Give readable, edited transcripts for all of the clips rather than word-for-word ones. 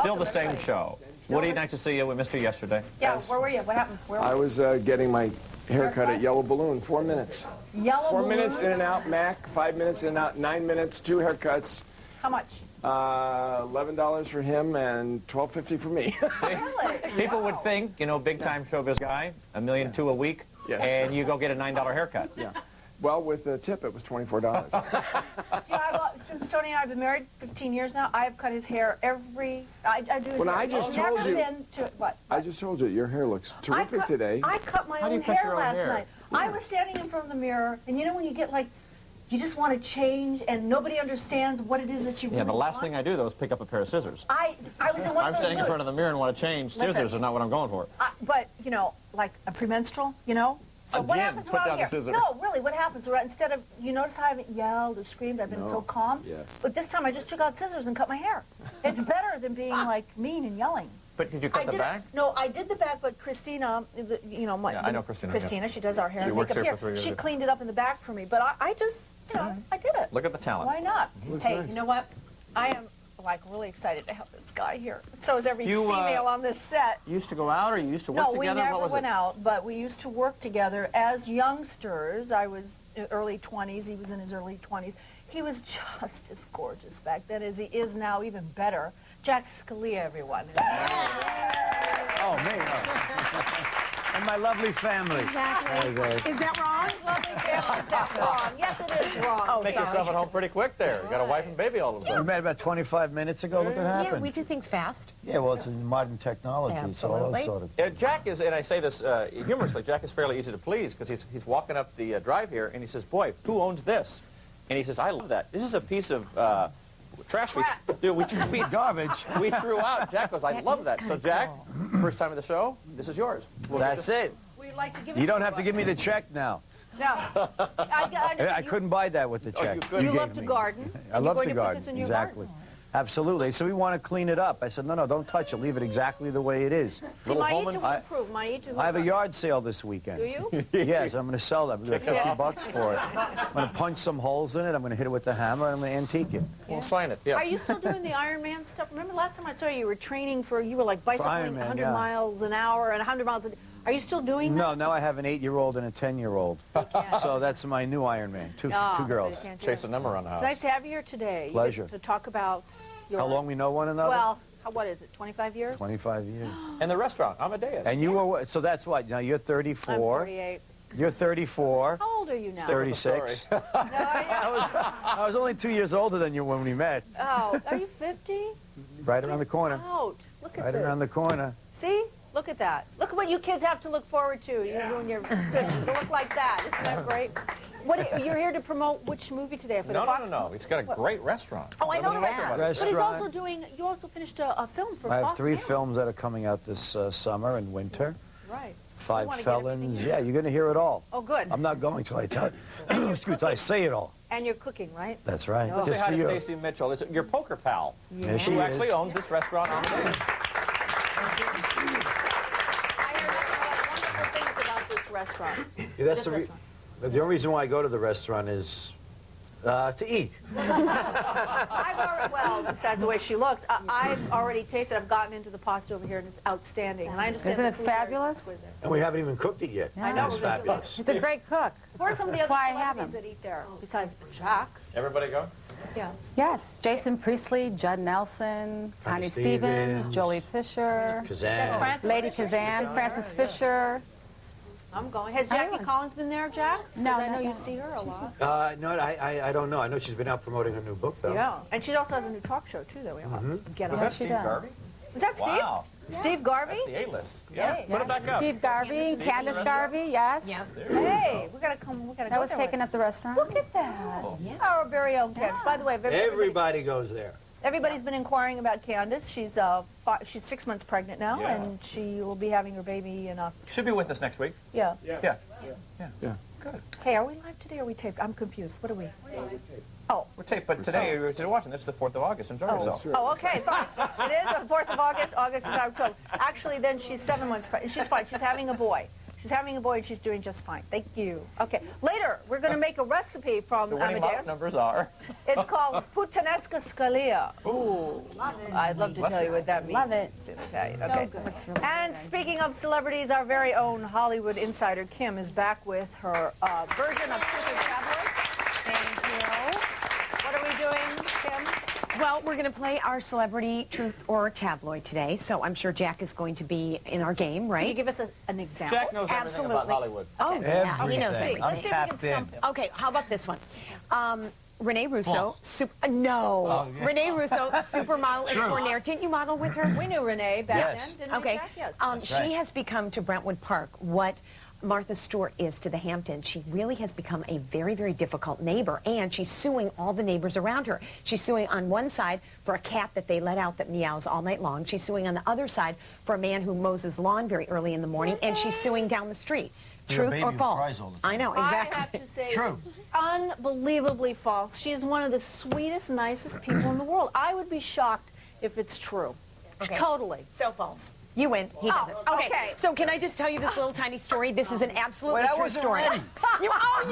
Still the same show. Woody, nice to see you. We missed you yesterday. Yeah, where were you? What happened? I was getting my haircut at Yellow Balloon, 4 minutes. Yellow 4 Balloon? minutes in and out, Mac, 5 minutes in and out, 9 minutes, 2 haircuts. How much? $11 for him and $12.50 for me. Really? People would think, you know, big-time showbiz guy, $1.2 million a week, Yes. and you go get a $9 haircut. Yeah. Well, with the tip, it was $24. Since Tony and I have been married 15 years now, I have cut his hair I do his Well, hair. I just It's told never you- been to, what? I just told you, your hair looks terrific today. I cut my How do own you cut hair your own last hair? night. I was standing in front of the mirror, and you know when you get like, you just want to change, and nobody understands what it is that you Yeah, really the last want. thing I do, though, is pick up a pair of scissors. I was in one I'm of those standing in moods. front of the mirror and want to change. Listen. Scissors are not what I'm going for. But, you know, like a premenstrual, you know? So what Again, happens put around down the here? scissor. No, really, what happens around, instead of, you notice how I haven't yelled or screamed, I've been No. so calm? Yes. But this time I just took out scissors and cut my hair. It's better than being, like, mean and yelling. But did you cut the back? No, I did the back, but Christina, you know, Yeah, I know Christina, yeah. Christina, she does our hair She and works makeup here here. for 3 years. She cleaned it up in the back for me, but I just, you know, I did it. Look at the talent. Why not? Looks Hey, nice. you know what? I am, like, really excited to have this guy here. So is every You, female on this set. You used to go out, or you used to work No, together? we never What was went it? out, but we used to work together as youngsters. I was in early 20s. He was in his early 20s. He was just as gorgeous back then as he is now, even better. Jack Scalia, everyone. Oh, me. And my lovely family. Exactly. Is that wrong? Lovely family. Is that wrong? Yes, it is wrong. Oh, Make yourself at home pretty quick there. You got a wife and baby all of a We sudden. met about 25 minutes ago. Look what Yeah, happened. we do things fast. Yeah, well, it's modern technology. So all Absolutely. sort of. Jack is, and I say this humorously, Jack is fairly easy to please because he's walking up the drive here and he says, boy, who owns this? And he says, I love that. This is a piece of trash we Garbage. we threw out. Jack goes, I love that. So Jack, first time of the show, this is yours. We'll That's it. We'd like to give You it don't to have to you. give me the check now. No. I couldn't buy that with the Oh, check. you couldn't. You gave love to me. garden. I and love you're to going to put garden. this in your Exactly. garden. Absolutely. So we want to clean it up. I said, no, don't touch it. Leave it exactly the way it is. Little Might home need and to improve. Might need to I have a improve. yard sale this weekend. Do you? Yes, I'm going to sell that. We got Check it 50 out. bucks for it. I'm going to punch some holes in it. I'm going to hit it with the hammer, and I'm going to antique it. We'll sign it. Yeah. Are you still doing the Iron Man stuff? Remember last time I saw you were training you were like bicycling Iron Man, 100 yeah. miles an hour and 100 miles a day. Are you still doing that? No, now I have an 8-year-old and a 10-year-old. So that's my new Iron Man. Two girls. Chase a number around the It's house. nice to have you here today. Pleasure. To talk about your... How long we know one another? Well, what is it, 25 years? 25 years. And the restaurant, Amadeus. And you were, so that's what, now you're 34. I'm 48. You're 34. How old are you now? 36. No, I was only 2 years older than you when we met. Oh, are you 50? Right around the corner. Out. Look at Right this. around the corner. See? Look at that. Look at what you kids have to look forward to. When you're good. You look like that. Isn't that great? You're here to promote which movie today? For the Fox? No. He's got a great restaurant. Oh, I know the Restaurant. restaurant. But he's also Restaurant. you also finished a film for I have Fox 3 Family. films that are coming out this summer and winter. Right. 5 wanna get felons. everything Yeah, you're going to hear it all. Oh, good. I'm not going till I tell excuse, till I say it all. And you're cooking, right? That's right. Let's say Just hi for to you. Stacey Mitchell. It's your poker pal. There she Who is. actually owns this restaurant, Amadeus. I heard wonderful things about this restaurant. Yeah, that's the only reason why I go to the restaurant is to eat. Besides the way she looks, I've already tasted. I've gotten into the pasta over here, and it's outstanding. And I understand. Isn't the it food there is fabulous? exquisite. And we haven't even cooked it yet. I know. It's fabulous. He's a great cook. Who are some of the other why I have celebrities him. that eat there besides Jack? Everybody go? Yeah. Yes, Jason Priestley, Judd Nelson, Connie Stevens, Stevens. Jolie Fisher, Kazan. Francis Lady Fisher. Kazan, Francis Fisher. I'm going. Has Jackie Everyone. Collins been there, Jack? 'Cause No, I know not you that. see her a lot. No, I don't know. I know she's been out promoting her new book, though. Yeah. And she also has a new talk show, too, that we all get Was on. that she Steve does. Garvey? Is that Steve? Wow. Steve Garvey? The A-list. Yeah. Yeah. Put it back up. Steve Garvey, Steve Candace in the Garvey, yes. Hey, we gotta go That was there. taken at the restaurant. Look at that. Our very own Candace. By the way, Everybody goes there. everybody's been inquiring about Candace. She's 6 months pregnant now, Yeah. and she will be having her baby in Should be with us next week. Yeah. Yeah. Hey, are we live today or are we taped? I'm confused. What are we? We're taped, but today you're watching. This is the 4th of August. Enjoy yourself. Oh, okay, fine. It is the 4th of August. August is October. Actually, then she's 7 months pregnant. She's fine. She's having a boy. She's having a boy and she's doing just fine. Thank you. Okay. Later, we're going to make a recipe from The winning mock Amadeus. numbers are. It's called puttanesca Scalia. Ooh, love it. I'd love to tell you what that means. Love it. In Italian. So Okay. good. It's really And good. speaking of celebrities, our very own Hollywood insider Kim is back with her version of Super Tabloid. Thank you. What are we doing, Kim? Well, we're going to play our celebrity truth or tabloid today, so I'm sure Jack is going to be in our game, Can you right? give us an example? Jack knows everything about Absolutely. Hollywood. Oh, yeah, he Everything. knows Let's see. everything. I'm Let's see if we can tapped in. stump him. Okay, how about this one? Renee Russo, False. no. Oh, yeah. Renee Russo, supermodel extraordinaire. Didn't you model with her? We knew Renee back Yes. then, didn't we, Okay. Jack? Yes. She right. has become to Brentwood Park what Martha Stewart is to the Hamptons. She really has become a very, very difficult neighbor, and she's suing all the neighbors around her. She's suing on one side for a cat that they let out that meows all night long. She's suing on the other side for a man who mows his lawn very early in the morning, and she's suing down the street. You're a Truth baby or who false? cries all the time. I know, I exactly. have to say, True. unbelievably false. She is one of the sweetest, nicest people in the world. I would be shocked if it's true. Okay. Totally. So false. You win. He doesn't. okay. So can I just tell you this little tiny story? This is an absolutely Wait, I true wasn't story. ready. You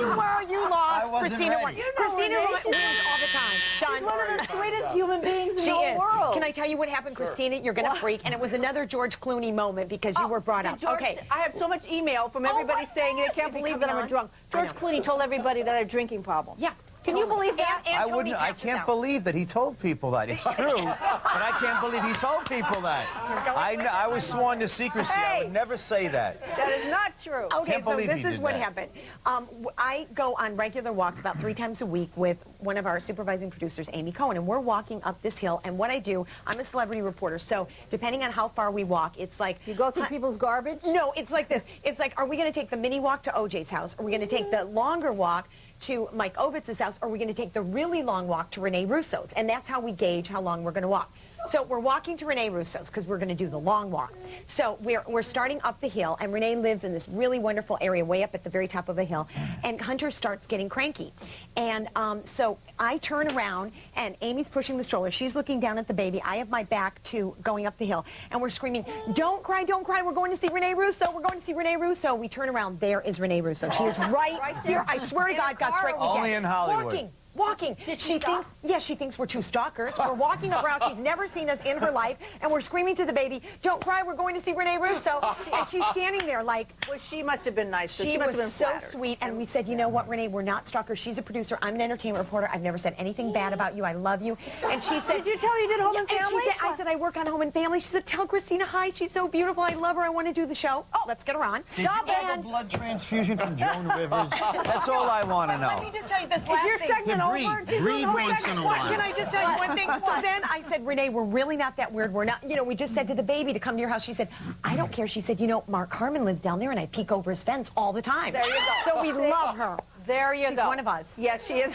were. You lost. I wasn't Christina ready. won. You know Christina Renee, wins all the time. Done. She's one of the sweetest human beings in She the whole is. world. Can I tell you what happened, Christina? You're going to freak. And it was another George Clooney moment because you were brought Did up. George- Okay. I have so much email from everybody my saying they gosh, can't is he believe that coming I'm a on? drunk. I George know. Clooney told everybody that I have drinking problems. Yeah. Can you believe that? And I Tony wouldn't. I passes can't out. believe that he told people that. It's true, but I can't believe he told people that. I was sworn to secrecy. I would never say that. That is not true. Okay, Can't so believe this he is did what that. happened. I go on regular walks about 3 times a week with one of our supervising producers, Amy Cohen, and we're walking up this hill. And what I do, I'm a celebrity reporter, so depending on how far we walk, it's like You go through people's garbage? no, it's like this. It's like, are we going to take the mini walk to OJ's house? Are we going to take the longer walk to Mike Ovitz's house? Or are we going to take the really long walk to Renee Russo's? And that's how we gauge how long we're going to walk. So we're walking to Renee Russo's because we're going to do the long walk. So we're starting up the hill, and Renee lives in this really wonderful area way up at the very top of the hill. And Hunter starts getting cranky. And so I turn around, and Amy's pushing the stroller. She's looking down at the baby. I have my back to going up the hill, and we're screaming, don't cry, don't cry. We're going to see Renee Russo. We're going to see Renee Russo. We turn around. There is Renee Russo. She is right here. I swear to God, God's right. Only in Hollywood. Walking. She thinks, yes, she thinks we're two stalkers. We're walking around. She's never seen us in her life, and we're screaming to the baby, don't cry, we're going to see Renee Russo. And she's standing there like, Well, she must have been nice. she must was have been so flattered. sweet. And we said, you know what, Renee, we're not stalkers. She's a producer. I'm an entertainment reporter. I've never said anything bad about you. I love you. And she said, Did you tell her you did Home and and Family? she said, I said, I work on Home and Family. She said, tell Christina hi. She's so beautiful. I love her. I want to do the show. Oh, let's get her on. Did you have a blood transfusion from Joan Rivers? That's all I want to Let know. me just tell you this Is last your thing. segment over? Breathe once in a while. Can I just tell you one thing? So then I said, Renee, we're really not that weird. We're not, you know, we just said to the baby to come to your house. She said, I don't care. She said, you know, Mark Harmon lives down there, and I peek over his fence all the time. There you go. So we love her. There you She's go. one of us. Yes, she is.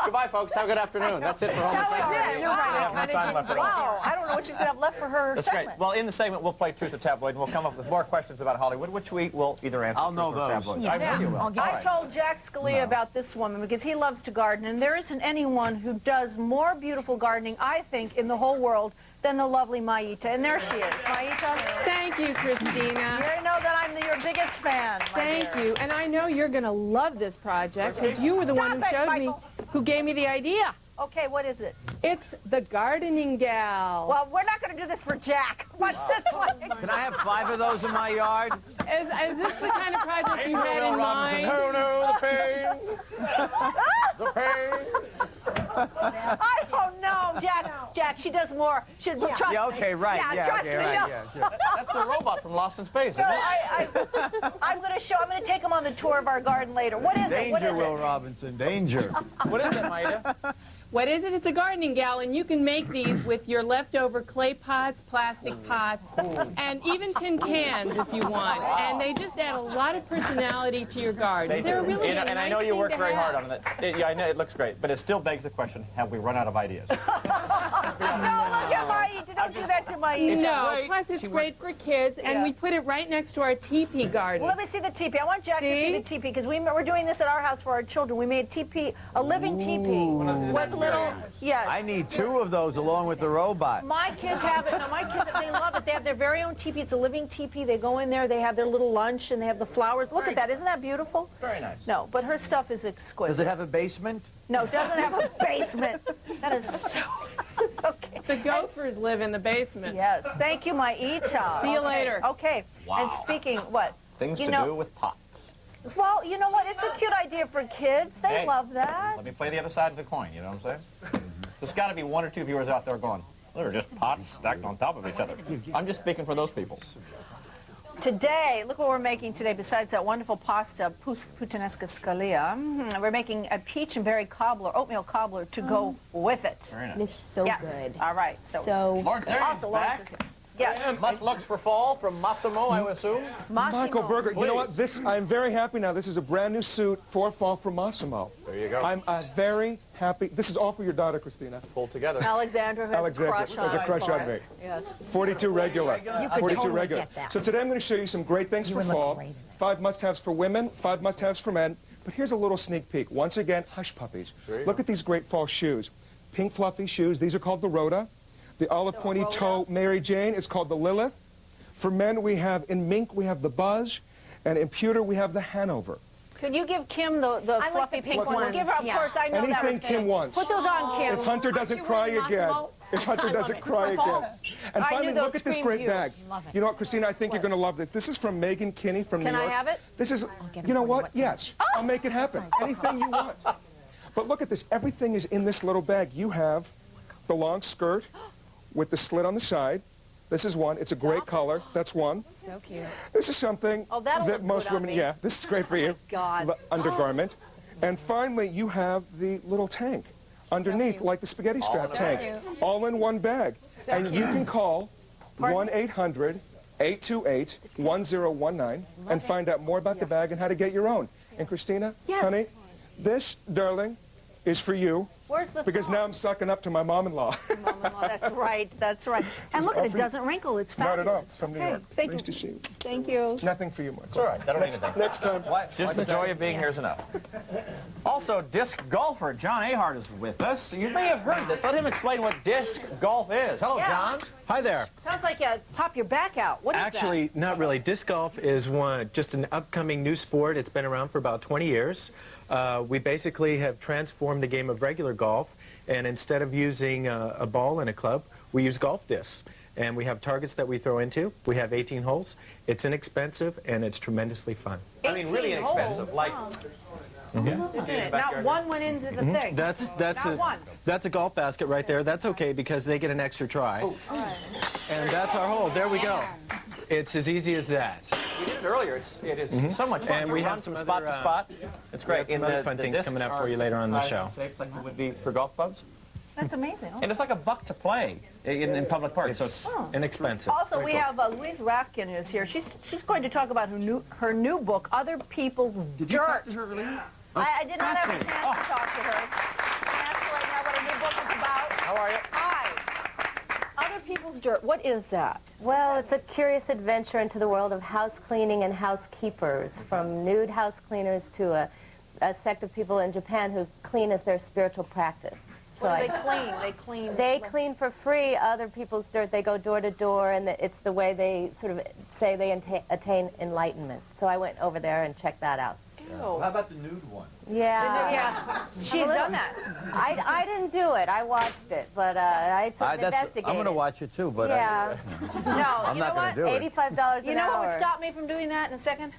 Goodbye, folks. Have a good afternoon. That's it for Home and That was Family. it. No, right. We have no time left at all. Wow, I don't know what she's going to have left for her That's great. segment. Well, in the segment, we'll play Truth or Tabloid, and we'll come up with more questions about Hollywood, which we will either answer I'll Truth know or those. Tabloid. Yeah. I know you will. I'll get All I right. told Jack Scalia about this woman because he loves to garden, and there isn't anyone who does more beautiful gardening, I think, in the whole world than the lovely Maita. And there she is. Maita, Thank you, Christina. you know that I'm your biggest fan. my Thank dear. you. And I know you're going to love this project because you were the one who Stop it, showed me, Michael. who gave me the idea. Okay, what is it? It's the gardening gal. Well, we're not going to do this for Jack. But this one. Can I have 5 of those in my yard? Is this the kind of project you had in mind? Oh, no, the pain. The pain. I don't know, Jack. Jack, she does more. Trust Yeah, me. okay, right. Yeah, Yeah, trust okay, me. right. no. Yeah, sure. That's the robot from Lost in Space, No, isn't it? I'm going to take them on the tour of our garden later. What is it? What Danger, is Will it? Robinson, danger. What is it, Maida? What is it? It's a gardening gal, and you can make these with your leftover clay pots, plastic pots, and even tin cans if you want. And they just add a lot of personality to your garden. They're really a and I nice know you thing work to very have. hard on it. Yeah, I know it looks great, but it still begs the question, have we run out of ideas? No, look at Maita. don't do that to my Ita. No, plus it's great for kids, and Yeah. we put it right next to our teepee garden. Well, let me see the teepee. I want Jack to see the teepee because we're doing this at our house for our children. We made teepee, a living teepee with little, yes. I need 2 of those along with the robot. My kids have it. No, my kids, they love it. They have their very own teepee. It's a living teepee. They go in there. They have their little lunch, and they have the flowers. Look at that. Isn't that beautiful? Very nice. No, but her stuff is exquisite. Does it have a basement? No, it doesn't have a basement. That is so... Okay. The gophers live in the basement. Yes. Thank you, my Ita. See you later. Okay. And speaking, what? Things You to know- do with pots. Well, you know what? It's a cute idea for kids. They Hey. love that. Let me play the other side of the coin, you know what I'm saying? There's got to be 1 or 2 viewers out there going, they're just pots stacked on top of each other. I'm just speaking for those people. Today, look what we're making today. Besides that wonderful pasta, puttanesca Scalia, we're making a peach and berry cobbler, oatmeal cobbler to go with it. Very nice. It's so Yes. good. All right. So Lawrence Arian's Also, Lawrence back. is- Yes. Must looks for fall from Massimo, I would assume. Michael Massimo. Berger, you know what? Please. I'm very happy now. This is a brand new suit for fall from Massimo. There you go. I'm very happy. This is all for your daughter, Christina. Pulled together. Alexandra has Alexandra a crush on has a crush on me. Yes. 42 regular. You could 42 totally regular. get that. So today I'm going to show you some great things for would look fall. great in it. 5 must-haves for women, 5 must-haves for men. But here's a little sneak peek. Once again, hush puppies. Look at these great fall shoes. Pink fluffy shoes. These are called the Rhoda. The olive pointy toe Mary Jane is called the Lilith. For men, we have in mink, we have the Buzz. And in pewter, we have the Hanover. Could you give Kim the like fluffy the pink pink one? ones. Give her, of Yeah. course, I know that Anything was Kim wants. Put those on, Kim. If Hunter doesn't cry again. If Hunter doesn't cry again. And I finally, knew look those at this screamed great you. bag. You know what, Christina, I think you're going to love this. This is from Megan Kinney from Can New I York. have it? This is, you know what? Yes. I'll make it happen. Anything you want. But look at this. Everything is in this little bag. You have the long skirt with the slit on the side. This is one. It's a great color. That's one. So cute. This is something Oh, that'll that look most good on women, me. yeah, this is great for you. God. The undergarment. And finally, you have the little tank underneath, like the spaghetti strap tank. All in one bag. And you can call 1-800-828-1019 and find out more about the bag and how to get your own. And Christina, honey, this, darling, is for you. Where's the Because now I'm sucking up to my mom-in-law. Mom-in-law, that's right, that's right. And look, it doesn't wrinkle, it's Not fabulous. at all. It's from New Okay, York. thank Nice you. to see you. Thank you. Nothing for you, Michael. It's all right. I don't need anything. Next time. Just the joy of being here is enough. Also, disc golfer John Ahart is with us. You may have heard this. Let him explain what disc golf is. Hello, Yeah. John. Hi there. Sounds like you pop your back out. What is Actually, not really. Disc golf is just an upcoming new sport. It's been around for about 20 years. We basically have transformed the game of regular golf, and instead of using a ball and a club, we use golf discs. And we have targets that we throw into. We have 18 holes. It's inexpensive, and it's tremendously fun. I mean, really 18 holes. inexpensive. Like, Isn't it? Not one went into the thing. That's Not one. that's a golf basket right there. That's okay because they get an extra try. And that's our hole. There we go. It's as easy as that. we did it earlier. It is so much fun. And we You have run some from spot other, to spot. It's great. some And other the- fun the things discs coming up are for you later on in the sized show. and shaped like it would be for golf clubs. That's amazing. Oh. And it's like $1 to play in public parks. So it's Inexpensive. Also, Very we cool. have Louise Ratkin is here. She's going to talk about her new book, Other People's Dirt. Did you talk to her earlier? I did not have a chance to talk to her. I asked her right now what her new book is about. How are you? Hi. Other People's Dirt. What is that? Well, it's a curious adventure into the world of house cleaning and housekeepers, from nude house cleaners to a sect of people in Japan who clean as their spiritual practice. What do they clean? They clean. They clean for free other people's dirt. They go door to door, and it's the way they sort of say they attain enlightenment. So I went over there and checked that out. How about the nude one? Yeah. Yeah. She's done that. I didn't do it. I watched it, but I took investigated. I'm going to watch it too, but Yeah. No, I'm you not know going what? to do it. $85 You an know what hour. would stop me from doing that in a second?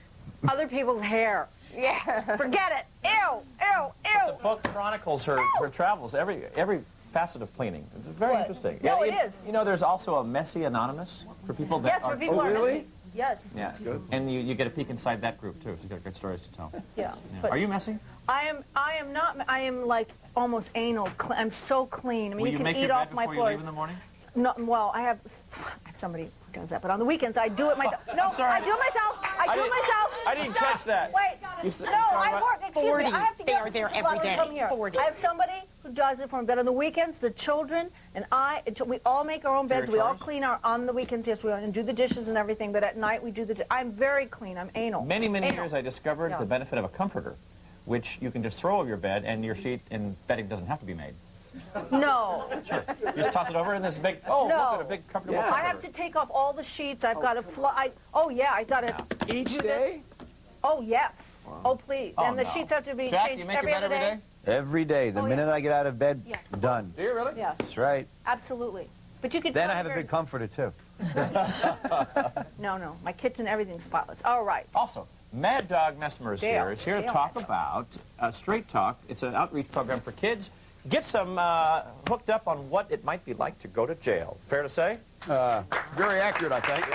Other people's hair. Yeah. Forget it. Ew, ew, The ew. book chronicles her travels, every facet of cleaning. It's very What? interesting. No, Yeah, it is. You know, there's also a Messy Anonymous for people that Yes, are... for people who are messy. Yes. Yeah. Good. And you get a peek inside that group, too. So you've got good stories to tell. Yeah. Yeah. But Are you messy? I am not. I am like almost anal. I'm so clean. I mean, Will you you can make eat your off bed my before you floors. leave in the morning? No, well, I have somebody who does that, but on the weekends I do it myself. No, sorry. I do it myself. I do myself. I didn't catch that. Wait. You said- No, I work. Excuse 40. me. I have to They get are there Mrs. every Butler day. Come here. 40. I have somebody who does it for me. But on the weekends, the children and we all make our own beds. We all clean on the weekends. Yes, we and do the dishes and everything. But at night we do I'm very clean. I'm anal. Many Anal. years I discovered the benefit of a comforter, which you can just throw over your bed, and your sheet and bedding doesn't have to be made. No. Sure. You just toss it over, and there's a big, look at a big comfortable comforter. I have to take off all the sheets. I've got to fly. Oh, yeah, I got to. Each day? Oh, yes. Oh, please. Oh, and the no. sheets have to be Jack, changed you make every your bed other every day? day? Every day. The minute I get out of bed, done. Do you really? Yeah, That's right. absolutely. But you could. Then tell I have a very- big comforter, too. No, my kitchen, everything's spotless. All right. Also, Mad Dog Messmer is Dale. here. Is here to Dale talk Messmer. about Straight Talk. It's an outreach program for kids. Get some hooked up on what it might be like to go to jail. Fair to say? Very accurate, I think.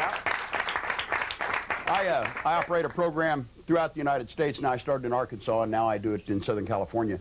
I operate a program throughout the United States. Now I started in Arkansas, and now I do it in Southern California.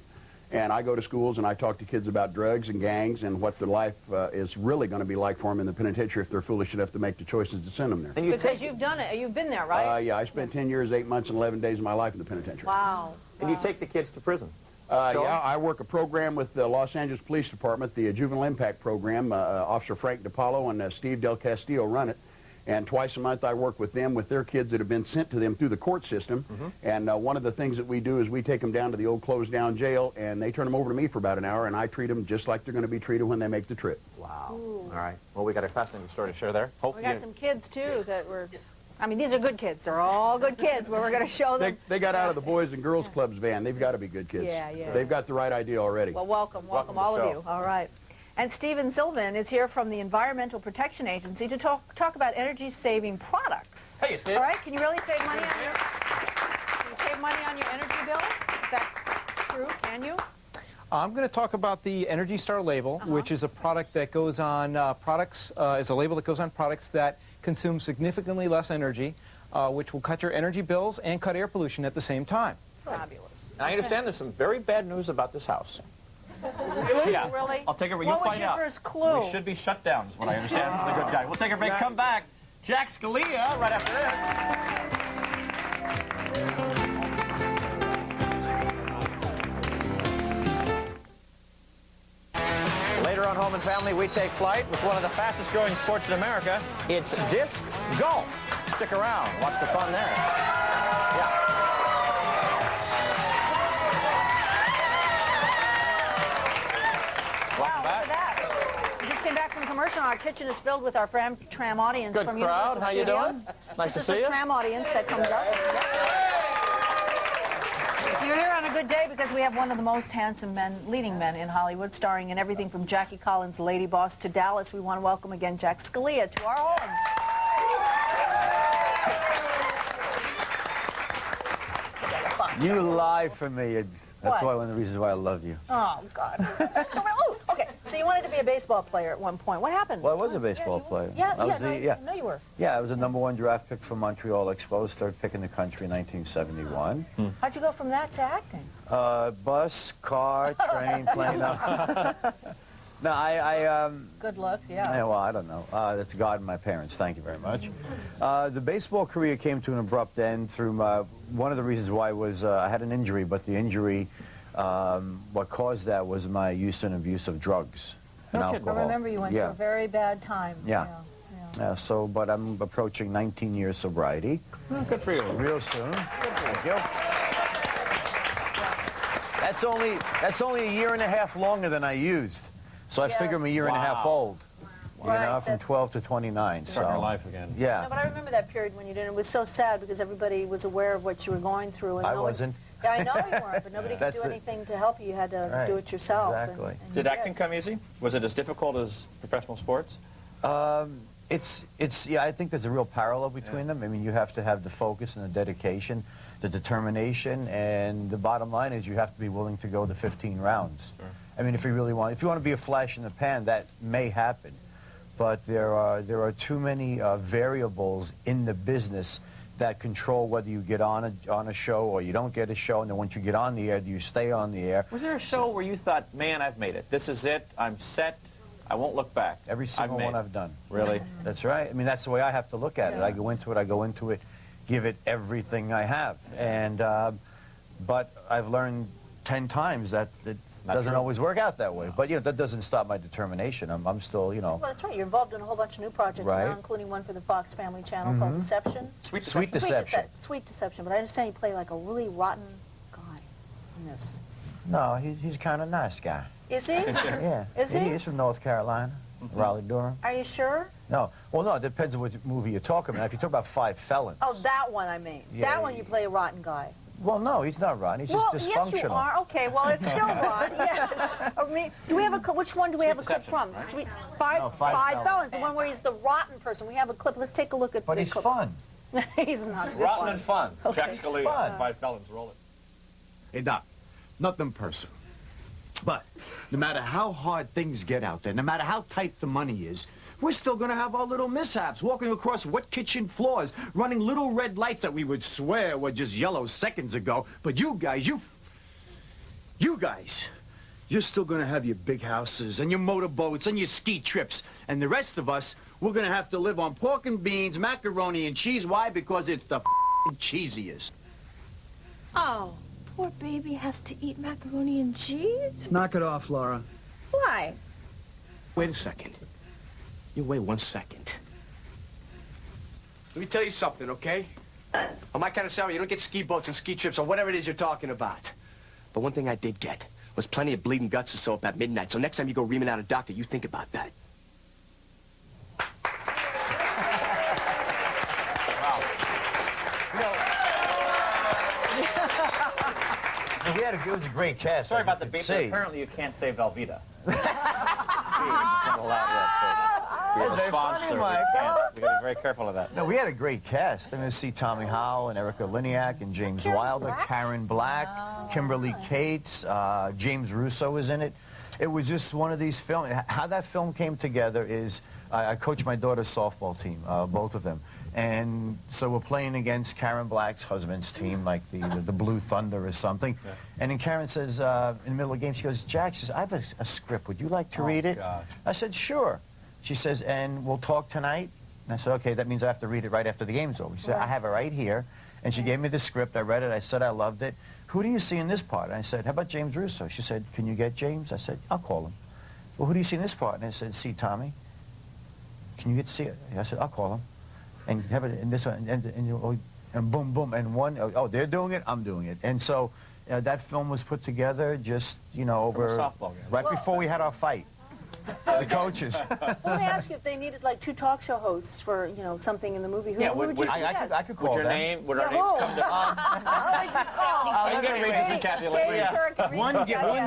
And I go to schools and I talk to kids about drugs and gangs and what their life is really going to be like for them in the penitentiary if they're foolish enough to make the choices to send them there. And you Because you've done it. You've been there, right? Yeah, I spent 10 years, 8 months, and 11 days of my life in the penitentiary. Wow. and you take the kids to prison. Yeah, I work a program with the Los Angeles Police Department, the Juvenile Impact Program. Officer Frank DiPaolo and Steve Del Castillo run it. And twice a month I work with them with their kids that have been sent to them through the court system. And one of the things that we do is we take them down to the old closed down jail and they turn them over to me for about an hour and I treat them just like they're going to be treated when they make the trip. Wow. All right. Well, we got a fascinating story to share there. We Hopefully, got some kids, too, that were... I mean, these are good kids. They're all good kids, but we're going to show them. They got out of the Boys and Girls Clubs van. They've got to be good kids. Yeah. They've got the right idea already. Well, welcome Welcome to the all of show. you. All right. And Stephen Sylvan is here from the Environmental Protection Agency to talk about energy-saving products. Hey, Steve. All right. Can you really save money on your... Can you save money on your energy bill? Is that true? Can you? I'm going to talk about the Energy Star label, which is a product that goes on is a label that goes on products that consume significantly less energy, which will cut your energy bills and cut air pollution at the same time. Fabulous. And I understand there's some very bad news about this house. Really? Yeah. Really? I'll take it. What You'll was find your out. first clue? We should be shut down, is what I understand from the good guy. We'll take a break. Come back. Jack Scalia right after this. Later on Home and Family, we take flight with one of the fastest growing sports in America. It's disc golf. Stick around. Watch the fun there. Yeah. Welcome back. Look at that. We just came back from commercial. Our kitchen is filled with our tram audience Good from crowd. Universal How you Studios. doing? Nice to This see is you. the tram audience that comes up. You're here on a good day because we have one of the most handsome leading men in Hollywood, starring in everything from Jackie Collins' Lady Boss to Dallas. We want to welcome again Jack Scalia to our home. You lie for me. That's What? one of the reasons why I love you. Oh, God. Oh, okay, so you wanted to be a baseball player at one point. What happened? Well, I was a baseball player. Yeah, I was no, you were. Yeah, I was a #1 draft pick from Montreal Expos, third pick in the country in 1971. How'd you go from that to acting? Bus, car, train, plane. No, I Good looks, yeah. well, I don't know. That's God and my parents. Thank you very much. The baseball career came to an abrupt end through one of the reasons why was I had an injury, but the injury, what caused that was my use and abuse of drugs and alcohol. I remember you went through a very bad time. Yeah. But I'm approaching 19 years sobriety. Well, good for you. Real soon. Thank you. That's only a year and a half longer than I used. So I figure I'm a year and a half old. You know, from 12 to 29. Starting so your life again. Yeah. No, but I remember that period when you did it. It was so sad because everybody was aware of what you were going through. And I wasn't. Yeah, I know you weren't, but nobody could That's do the- anything to help you. You had to Right. do it yourself. Exactly. And Did you acting come easy? Was it as difficult as professional sports? Yeah, I think there's a real parallel between them. I mean, you have to have the focus and the dedication, the determination, and the bottom line is you have to be willing to go the 15 rounds. Sure. I mean, if you want to be a flash in the pan, that may happen, but there are too many variables in the business that control whether you get on a show or you don't get a show, and then once you get on the air, do you stay on the air? Was there a show where you thought, man, I've made it. This is it. I'm set. I won't look back. Every single one I've done. Really? That's right. I mean, that's the way I have to look at it. I go into it give it everything I have. And but I've learned 10 times that it doesn't always work out that way. But, you know, that doesn't stop my determination. I'm still, you know. Well, that's right. You're involved in a whole bunch of new projects now, including one for the Fox Family Channel called Deception. Sweet Deception. Sweet Deception. But I understand you play like a really rotten guy in this. No, he's kind of nice guy. Is he? Yeah. Is he? He's from North Carolina, Raleigh, Durham. Are you sure? No. Well, no, it depends on what movie you're talking about. If you talk about Five Felons. Oh, that one I mean. Yeah, That one you play a rotten guy. Well, no, he's not rotten. He's just dysfunctional. Yes, you are. Okay, well, it's still rotten. Yes. I mean, do we have a which one do we have a clip from? Right? Five Felons, the one where he's the rotten person. We have a clip. Let's take a look at. But he's fun. He's not. Rotten and fun. Okay. Jack Scalia, Fun. Five Felons, roll it. Hey, Doc, nothing personal. But no matter how hard things get out there, no matter how tight the money is, we're still going to have our little mishaps, walking across wet kitchen floors, running little red lights that we would swear were just yellow seconds ago. But you guys, you're still going to have your big houses and your motorboats and your ski trips. And the rest of us, we're going to have to live on pork and beans, macaroni and cheese. Why? Because it's the cheesiest. Oh, poor baby has to eat macaroni and cheese? Knock it off, Laura. Why? Wait a second. You wait 1 second. Let me tell you something, okay? On my kind of salary, you don't get ski boats and ski trips or whatever it is you're talking about. But one thing I did get was plenty of bleeding guts of soap at midnight. So next time you go reaming out a doctor, you think about that. It was a great cast. Sorry about the beep, but apparently you can't say Velveeta. We have a sponsor. We gotta be very careful of that. No, we had a great cast. I'm going to see Tommy Howell and Erica Liniak and James Wilder, Karen Black, Kimberly Cates, James Russo was in it. It was just one of these films. How that film came together is I coached my daughter's softball team, both of them. And so we're playing against Karen Black's husband's team, like the Blue Thunder or something. Yeah. And then Karen says, in the middle of the game, she goes, Jack, she says, I have a script. Would you like to read it? God. I said, sure. She says, and we'll talk tonight? And I said, okay, that means I have to read it right after the game's over. She said, I have it right here. And she gave me the script. I read it. I said I loved it. Who do you see in this part? And I said, how about James Russo? She said, can you get James? I said, I'll call him. Well, who do you see in this part? And I said, see Tommy. Can you get to see it? I said, I'll call him. And have it in this one, and boom, boom, and one, oh, they're doing it, I'm doing it. And so that film was put together just, you know, over, right before we had our fight. The coaches. Let me ask you if they needed like 2 talk show hosts for, you know, something in the movie. Who would you suggest? I could call them. Would our names come to... I can get Regis and Kathy later. One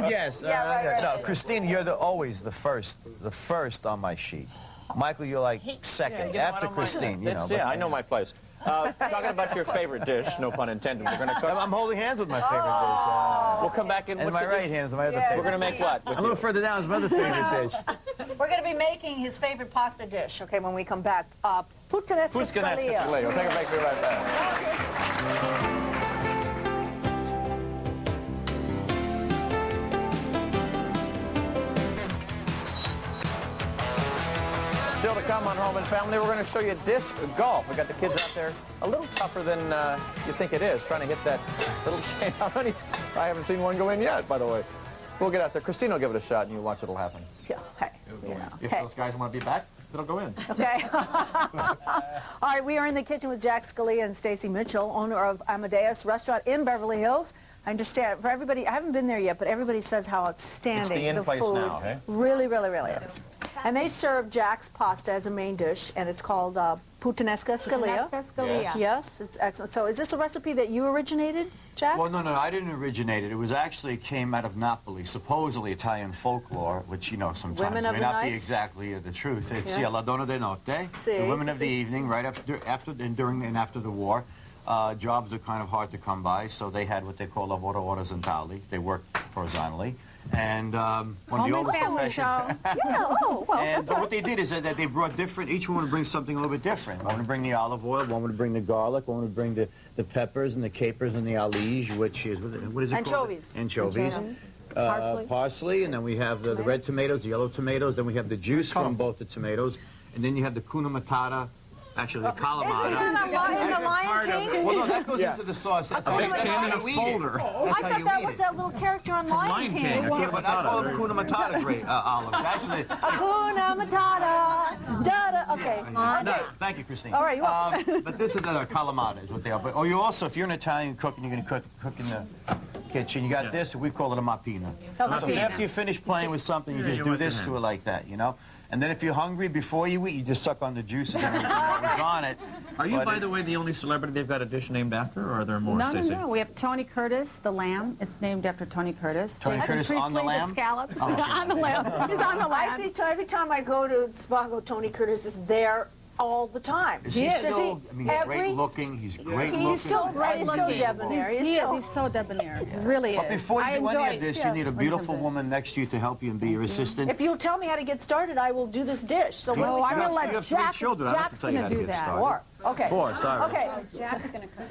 guess. Right. No, Christina, you're always the first on my sheet. Michael, you're like second, after Christine. You know, I know my place. Talking about your favorite dish, no pun intended, we're going to cook. I'm holding hands with my favorite dish. We'll come back in. And my right hand's my other favorite. We're going to make what? A little further down is my other favorite dish. We're going to be making his favorite pasta dish, okay, when we come back. Puttanesca Scalia. We'll take a break, be right back. Still to come on Home and Family, we're going to show you disc golf. We got the kids out there a little tougher than you think it is, trying to hit that little chain. I haven't seen one go in yet, by the way. We'll get out there. Christine will give it a shot, and you watch it'll happen. Yeah, hey. If those guys want to be back, it'll go in. Okay. All right, we are in the kitchen with Jack Scalia and Stacy Mitchell, owner of Amadeus Restaurant in Beverly Hills. I understand, for everybody, I haven't been there yet, but everybody says how outstanding the food now, okay? really, really, really is. And they serve Jack's pasta as a main dish, and it's called Puttanesca Scalia. Yes, it's excellent. So is this a recipe that you originated, Jack? Well, no, I didn't originate it. It was actually came out of Napoli, supposedly Italian folklore, which, you know, sometimes may not be exactly the truth. It's La Donna de Notte, the women of the evening, right after the war. Jobs are kind of hard to come by, so they had what they call lavoro orizzontale. They worked horizontally. And one of the oldest professions. But what they did is that they brought different, each one would bring something a little bit different. One would bring the olive oil, one would bring the garlic, one would bring the peppers and the capers and the alige, which is, what is it called? Anchovies. Parsley, and then we have the red tomatoes, the yellow tomatoes, then we have the juice from both the tomatoes, and then you have the kuna matata Actually, the Kalamata. In the Lion King? Well, no, that goes into the sauce. That's how you Hakuna can in a Matata. folder. I thought that was that little character on Lion King. Yeah, but I call it Hakuna Matata olives. Actually, Hakuna Matata. Da-da. Okay. no, thank you, Christine. All right, you're welcome. But this is the Kalamata is what they are. But you also, if you're an Italian cook and you're going to cook in the kitchen, you got this, we call it a mappina. So after you finish playing with something, you just do this to it like that, you know? And then if you're hungry, before you eat, you just suck on the juices and everything that was on it. Are you, by the way, the only celebrity they've got a dish named after, or are there more, No, Stacey? no. We have Tony Curtis, the lamb. It's named after Tony Curtis. Tony Curtis on the lamb? Scallop. Oh, okay. On the lamb. He's on the lamb. I see every time I go to Spago, Tony Curtis is there all the time. Is he still, I mean, he's great looking, he's great looking. He's so great, he's so debonair. He's so debonair. He really is. But before you do any of this, you need a when he beautiful comes in. woman next to you to help you and be your assistant. If you'll tell me how to get started, I will do this dish. So when we I'm start, going to let You have 3 Jack. children. I don't have to Jack's tell you going how to to do get that. started. 4. Okay. 4, sorry. Okay. Jack is going to cook.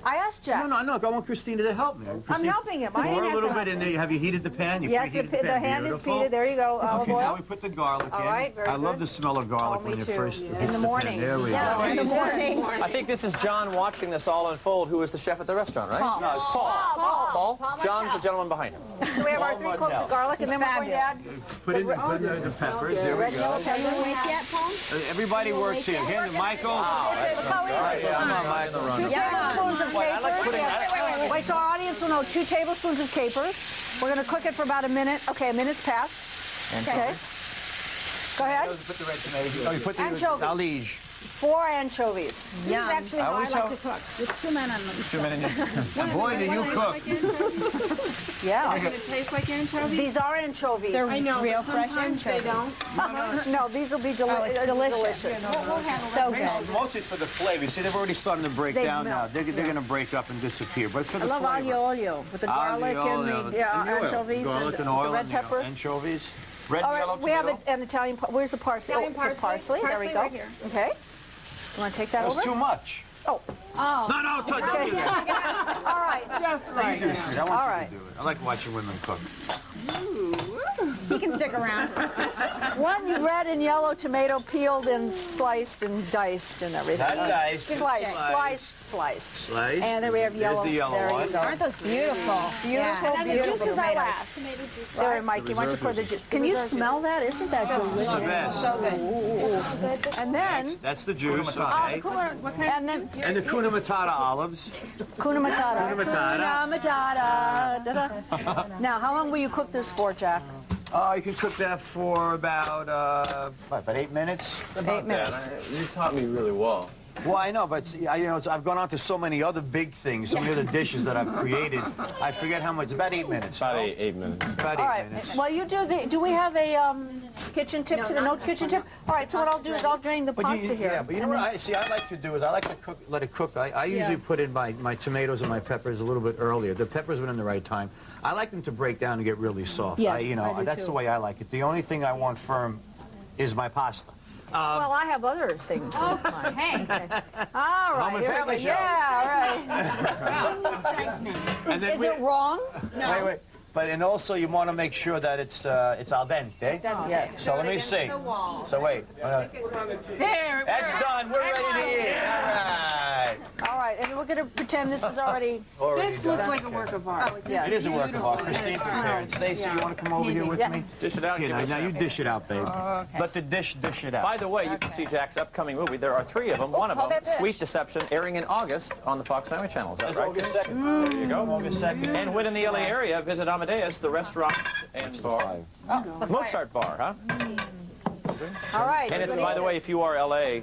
I asked Jack. No, I want Christina to help me. I'm helping him. I Pour ain't a little have bit in there. Have you heated the pan? You Yes, preheated the hand is Beautiful. heated. There you go. Olive Okay, now oil. we put the garlic All in. right, very I love good. the smell of garlic me when you too. first In the morning. There we Yeah, go. in the morning. I think this is John watching this all unfold, who is the chef at the restaurant, right? Paul. No, it's Paul. Paul. John's the gentleman behind him. So we have our 3 cloves of garlic, and then we're going to add Put in the peppers. There we red yellow go. peppers. Everybody works here. Hand to Michael. Come on, Michael. 2 tablespoons of capers. Wait, so our audience will know 2 tablespoons of capers. We're going to cook it for about a minute. Okay, a minute's passed. Okay. Go ahead. Put the red tomatoes. Oh, you put the Anchovies. alige. 4 anchovies. This is actually how I like to cook. There's 2 men on the 2 minutes. Boy, do you cook. Yeah. Does it taste like anchovies? These are anchovies. They're I know, real but fresh sometimes they anchovies. don't. No, these will be It's delicious. delicious. We'll handle So that. good. Mostly for the flavor. You see, they're already starting to break They down melt. now. They're going to break up and disappear. But for I the love flavor. aglio olio with the garlic and the and the oil. anchovies Garlic and and oil the red and pepper. anchovies. Red All and yellow right, we have tomato. an Italian. Where's the parsley? Italian the parsley. parsley. There we Parsley go. right here. Okay. You want to take that That's over? too much. Oh. Oh. No, don't do that. All right. Just right. You do, sweet. I want All you right. to do it. I like watching women cook. He can stick around. 1 red and yellow tomato peeled and sliced and diced and everything. Not diced, Sliced. Slice. And then we have There's yellow. the yellow there one. you go. Aren't those beautiful? Beautiful tomatoes. Tomato juice. There, Mikey, why don't you pour the juice? Can you smell that? Isn't that delicious? the best. So good. And then, That's the juice, okay. and then, And the Kuna Matata olives. Kuna Matata. Kuna Matata. Kuna Matata. Da-da. Now, how long will you cook this for, Jack? You can cook that for about 8 minutes? 8 minutes. You taught me really well. Well, I know, but I've gone on to so many other big things, so many other dishes that I've created. I forget how much. About 8 minutes. About 8 minutes. About All 8 right. minutes. Well, you do the. Do we have a kitchen tip today? No kitchen tip. All right. So what I'll do is I'll drain the pasta here. Yeah, but you know what I like to do is I like to cook, let it cook. I usually put in my tomatoes and my peppers a little bit earlier. The peppers went in the right time. I like them to break down and get really soft. Yes, I do that's too. the way I like it. The only thing I want firm is my pasta. Well, I have other things. Oh, hey. All right. Home and Here family we show. Yeah. All right. And then Is it wrong? Wait. But and also you want to make sure that it's al dente. Yes. So let me see. So wait. That's done. We're ready to eat. All right. All right. And we're going to pretend this is already. Already This done. looks like a work of art. Yes. It is a work of art. Christine prepared. Stacy, you want to come over here with me? Dish it out. Here, Give us now you some. dish it out, babe. Let the dish it out. By the way, you can see Jack's upcoming movie. There are 3 of them. One of them, Sweet Deception, airing in August on the Fox Family Channel. Is that right? August 2nd. There you go. August 2nd. And when in the LA area, visit Amadeus, the restaurant and bar. Mozart bar, huh? All right. And it's, by the way, if you are LA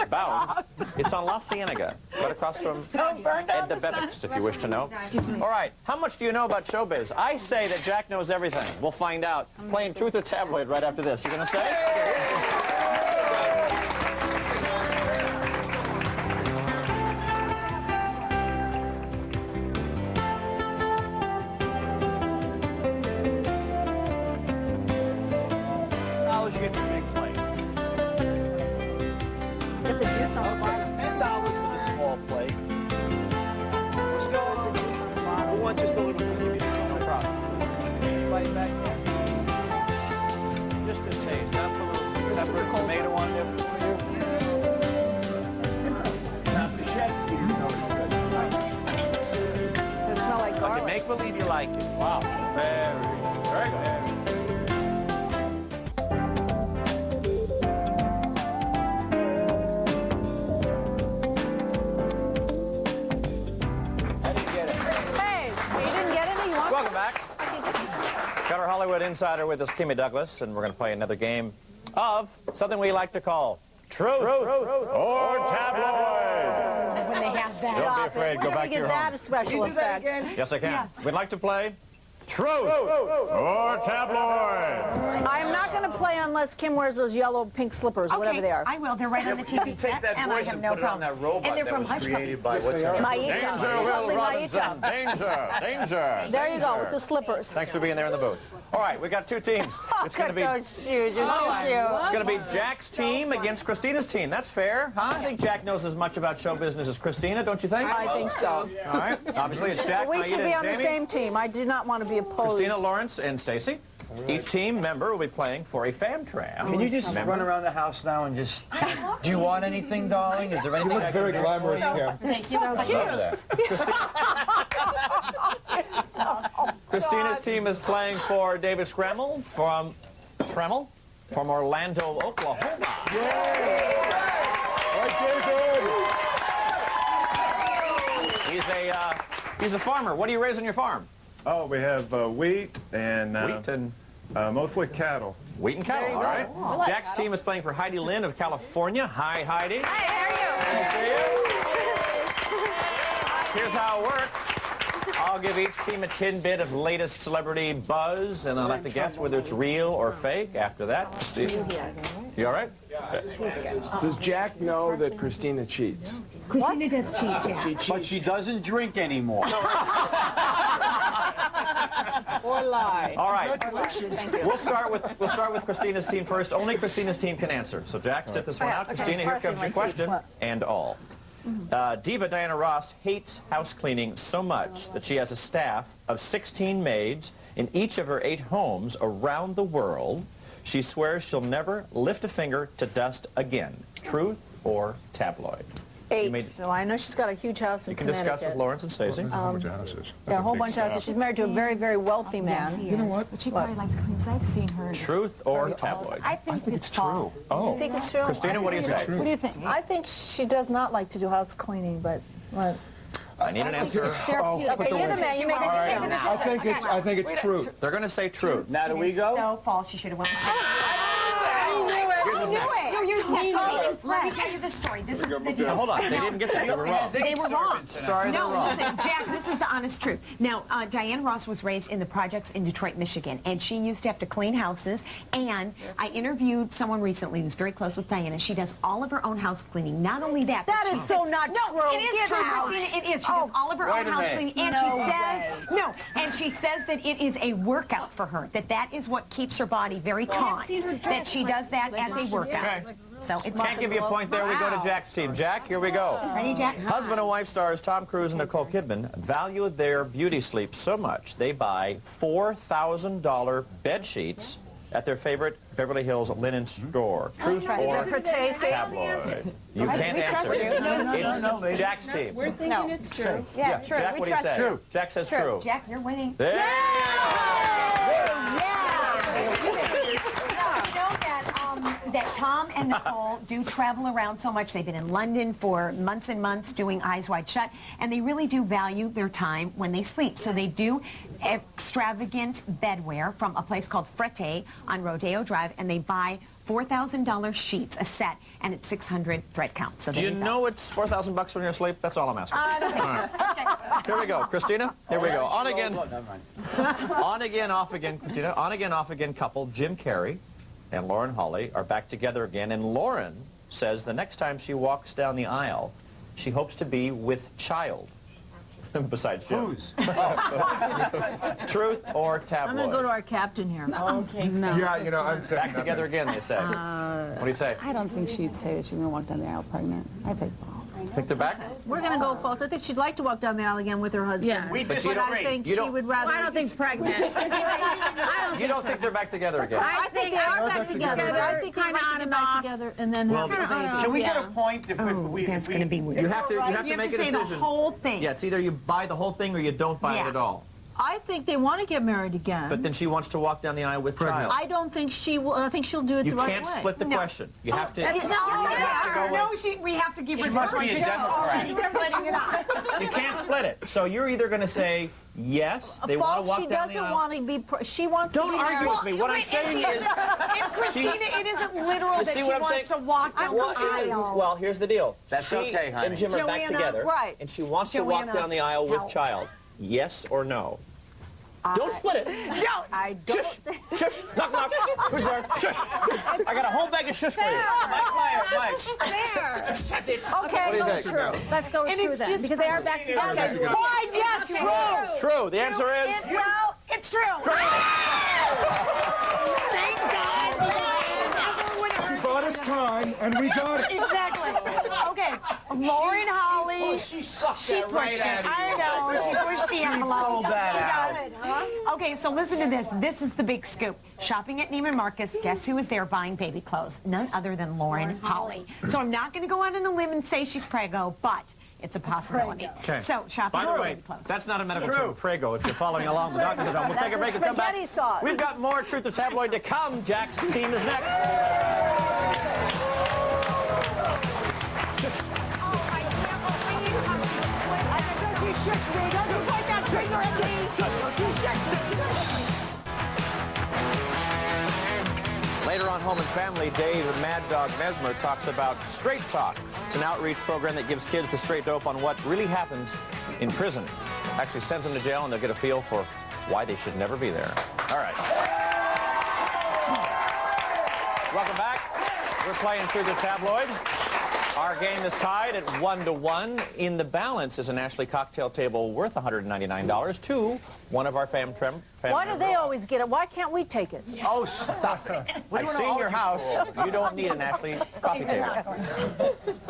bound, it's on La Cienega, right across from Ed DeBevics, if you wish to know. Excuse me. All right, how much do you know about showbiz? I say that Jack knows everything. We'll find out. Playing Truth or Tabloid right after this. You gonna stay? $10 you get the big plate. Get the juice on the bottom. $10 for the small plate. Who wants just a little bit? Give me the no problem. Right back there. Just a taste, not for the believe you like it. Wow. Very good. Hey, you didn't get any? You want Welcome back. Got our Hollywood insider with us, Kimmy Douglas, and we're going to play another game of something we like to call Truth or Tabloid. When they have that. Don't be afraid. Go back to your home. a special effect. Yes, I can. We'd like to play Truth or Tabloid. I'm not going to play unless Kim wears those yellow pink slippers, or whatever they are. I will. They're right on the You TV can take set, that and I voice have and no put it on problem. that robot And they're that from was Hush created Puppies. by what's her name? Danger, Will Robinson. Danger. Danger. There you go, with the slippers. Thanks for being there in the booth. All right, we got two teams. It's going to be those shoes, you're too cute. It's going to be Jack's team against Christina's team. That's fair, huh? I think Jack knows as much about show business as Christina, don't you think? I think so. All right. Obviously, it's Jack, We Maida, should be on and the Jamie. same team. I do not want to be opposed. Christina, Lawrence, and Stacy. Each team member will be playing for a fan tram. Can you just run around the house now and just... Do you want anything, darling? Is there anything You look very glamorous, Kim. Thank you. Christina's team is playing for David Scremmel from Orlando, Oklahoma. He's a farmer. What do you raise on your farm? Oh, we have wheat and, mostly cattle. Wheat and cattle, all right. Jack's team is playing for Heidi Lynn of California. Hi, Heidi. Hi, how are you? Here's how it works. I'll give each team a tidbit of latest celebrity buzz, and I'll have to guess whether it's real or fake after that. You all right? Does Jack know that Christina cheats? Christina does cheat, Jack. But she doesn't drink anymore. Or lie. All right. Congratulations. We'll start with Christina's team first. Only Christina's team can answer. So Jack, sit this one out. Christina, here comes your question. And all. Diva Diana Ross hates house cleaning so much that she has a staff of 16 maids in each of her 8 homes around the world. She swears she'll never lift a finger to dust again. Truth or tabloid? 8. So I know she's got a huge house in You can Connecticut. discuss with Lawrence and Stacey. Yeah, a whole bunch of houses. She's married to a very, very wealthy man. You know what? But she probably likes to clean, 'cause I've seen her. Truth or tabloid? I think it's true. Oh. You think it's true? Christina, what do you say? What do you think? I think she does not like to do house cleaning, but what? I need an answer. Okay, you're the man. You make a decision. I think it's truth. They're going to say truth. Now, do we go? So false. She should have went with Here's next. No, you're let me tell you the story. This is the deal. Hold on. They didn't get that. They were wrong. They were wrong. Sorry, they're No, wrong. listen, Jack, this is the honest truth. Now, Diane Ross was raised in the projects in Detroit, Michigan, and she used to have to clean houses, and I interviewed someone recently who's very close with Diana. She does all of her own house cleaning. Not only that, That is so not true. it is true, Christina. It is. She does all of her own house cleaning, and she says that it is a workout for her. That is what keeps her body very taut. That she does that as a workout. So it's Can't give you a point there. We go to Jack's team. Jack, here we go. Ready, Jack? Husband and wife stars Tom Cruise and Nicole Kidman value their beauty sleep so much they buy $4,000 bed sheets at their favorite Beverly Hills linen store. Truth or tabloid? You can't answer. It's Jack's team. We're thinking it's true. Yeah, true. Jack, We what do you trust say? true. Jack says true. Jack, you're winning. There you That Tom and Nicole do travel around so much. They've been in London for months and months doing Eyes Wide Shut, and they really do value their time when they sleep. So they do extravagant bedwear from a place called Frette on Rodeo Drive, and they buy $4,000 sheets a set, and it's 600 thread count. So Do you know it's $4,000 when you're asleep? That's all I'm asking. I don't think All right. Here we go. Christina, here we go. On again. On again, off again, Christina. On again, off again couple, Jim Carrey and Lauren Holly are back together again, and Lauren says the next time she walks down the aisle, she hopes to be with child. Besides Jim. Who's? Truth or tabloid? I'm going to go to our captain here. Okay. No. Yeah, you know, I'm saying Back together again, they say. What do you say? I don't think she'd say that she's going to walk down the aisle pregnant. I'd say false. Think they're back? We're going to go false. I think she'd like to walk down the aisle again with her husband. Yeah. We But you But don't- I think you she don't- would rather... I don't think it's pregnant. You don't think they're back together again? I think they are back together, but I think they'd like to get back together and then have a baby. Can we get a point if That's going to be weird. You have to make a say decision. the whole thing. Yeah, it's either you buy the whole thing or you don't buy it at all. I think they want to get married again. But then she wants to walk down the aisle with child. I don't think she will. I think she'll do it the right way. You can't split the question. You have to. We have to give her must be a Democrat. splitting it up. You can't split it. So you're either going to say yes, they want to walk down the aisle. Want to be. She wants Don't to be argue with me. What I'm saying is, and Christina, it isn't literal that she wants to walk down the aisle. Well, here's the deal. That's okay, honey. And Jim are back together, and she wants to walk down the aisle with child. Yes or no? Don't split it. No. I don't. Shush. Shush. Knock, knock. Who's there? Shush. I got a whole bag of shush for you. There. Okay. What do you think? Let's go with true then, because they are back together. Fine, yes, true. It's true. The answer is... Well, it's true. Thank God. She bought us time, and we got it. Exactly. Okay. Lauren Holly. Oh, she sucked She that pushed right it. out of you. I know. She pushed the envelope. pulled that out. Okay, so listen to this. This is the big scoop. Shopping at Neiman Marcus, guess who was there buying baby clothes? None other than Lauren Holly. So I'm not going to go out on a limb and say she's preggo, but it's a possibility. Okay. So shopping By the for way, baby clothes. that's not a medical term, prego, if you're following along the doctor's note. We'll take a break and come back. Sauce. We've got more Truth or Tabloid to come. Jack's team is next. Later on Home and Family, Dave Mad Dog Mesmer talks about Straight Talk. It's an outreach program that gives kids the straight dope on what really happens in prison. Actually sends them to jail, and they'll get a feel for why they should never be there. All right. Welcome back. We're playing Through the Tabloid. Our game is tied at 1-1. In the balance is an Ashley cocktail table worth $199 to one of our family Why do they always get it? Why can't we take it? Oh, stop it. I've seen your house. You don't need an Ashley coffee table.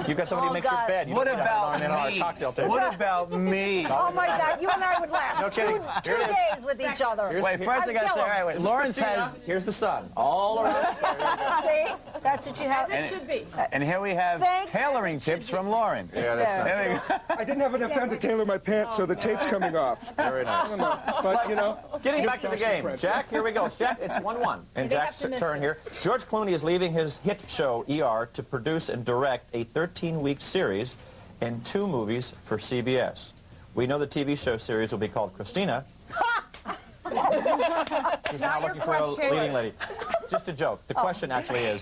You've got somebody who makes your bed. You What don't need about on our me? cocktail table. What about me? Oh my God, you and I would last No kidding. two days with each other. Wait, first I gotta say, all right, wait. Lawrence has, Here's the sun. All around. See? That's what you have. It should be. and here we have tailoring tips from Lauren. Yeah, that's There we go. I didn't have enough time to tailor my pants, so the tape's coming off. very nice. But, you know. Getting back to the game. Jack, here we go. Jack, it's 1-1. And Jack's turn here. George Clooney is leaving his hit show, ER, to produce and direct a 13-week series and 2 movies for CBS. We know the TV show series will be called Christina. He's now looking for a leading lady. Just a joke. The question actually is,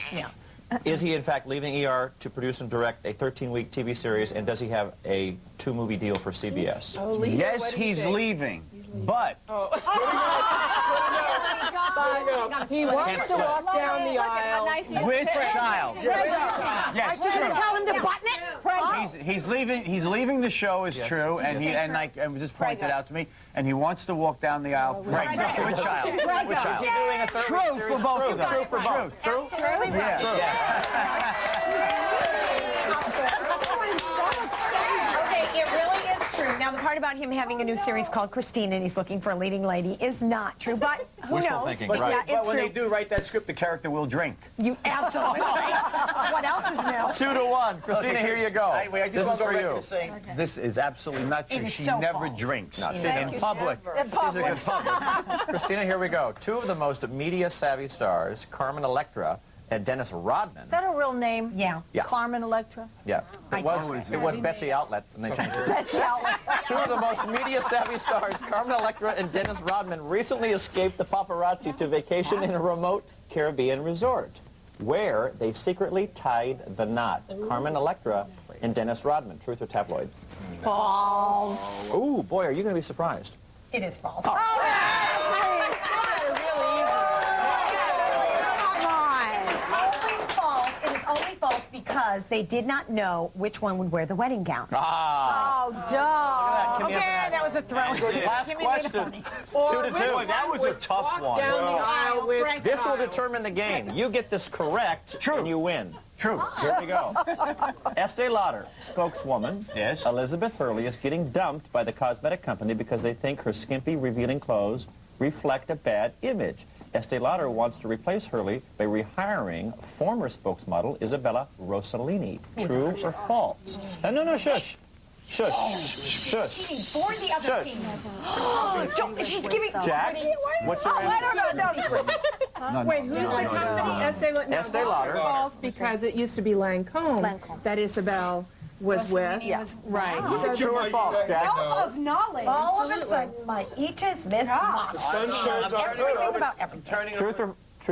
is he in fact leaving ER to produce and direct a 13-week TV series, and does he have a 2-movie deal for CBS? Yes, he's leaving, but He wants to walk down the aisle with child. Yes, You're going to tell him to button it? He's leaving the show is true, and he and just pointed out to me, and he wants to walk down the aisle pregnant with child. With child. Is he doing a 3rd True for both of them. True for both. True? Yeah. Okay, it really is true. Now, the part about him having a new series called Christina and he's looking for a leading lady is not true, but who Wishful knows? thinking, But right. yeah, But it's when true. they do write that script, the character will drink. You absolutely right. What else is new? 2-1. Christina, here you go. This is for you. This is absolutely not true. It is She so never false. drinks No, she's in public. In She's a good public. Christina, here we go. 2 of the most media-savvy stars, Carmen Electra and Dennis Rodman. Is that a real name? Yeah. Carmen Electra? Yeah. It was Betsy Outlet, and they changed it. Betsy Outlet. 2 of the most media-savvy stars, Carmen Electra and Dennis Rodman, recently escaped the paparazzi to vacation in a remote Caribbean resort, where they secretly tied the knot. Carmen Electra and Dennis Rodman. Truth or tabloid? False. Ooh, boy, are you going to be surprised? It is false. Oh, It is only false because they did not know which one would wear the wedding gown. Ah. Oh, duh. Kimmy, Okay, that was a throw. Last Kimmy made it question. funny. 2-2. That was a tough one. down the aisle with This will child. determine the game. You get this correct, and you win. True. Here we go. Estee Lauder spokeswoman, Yes. Elizabeth Hurley, is getting dumped by the cosmetic company because they think her skimpy, revealing clothes reflect a bad image. Estee Lauder wants to replace Hurley by rehiring former spokesmodel Isabella Rossellini. True or false? No, shush. Shush. Shush. Cheating for the other Shush. team. She's giving... Jack, what's your answer? Wait, who's the company? Estee Lauder. No, Estee that's Lauder. false because it used to be Lancôme that Isabel was with. Yes. Right. Wow. True or false, Jack? Wealth of knowledge. All of a sudden, my eatus miss The sun shines on everything about everything. Truth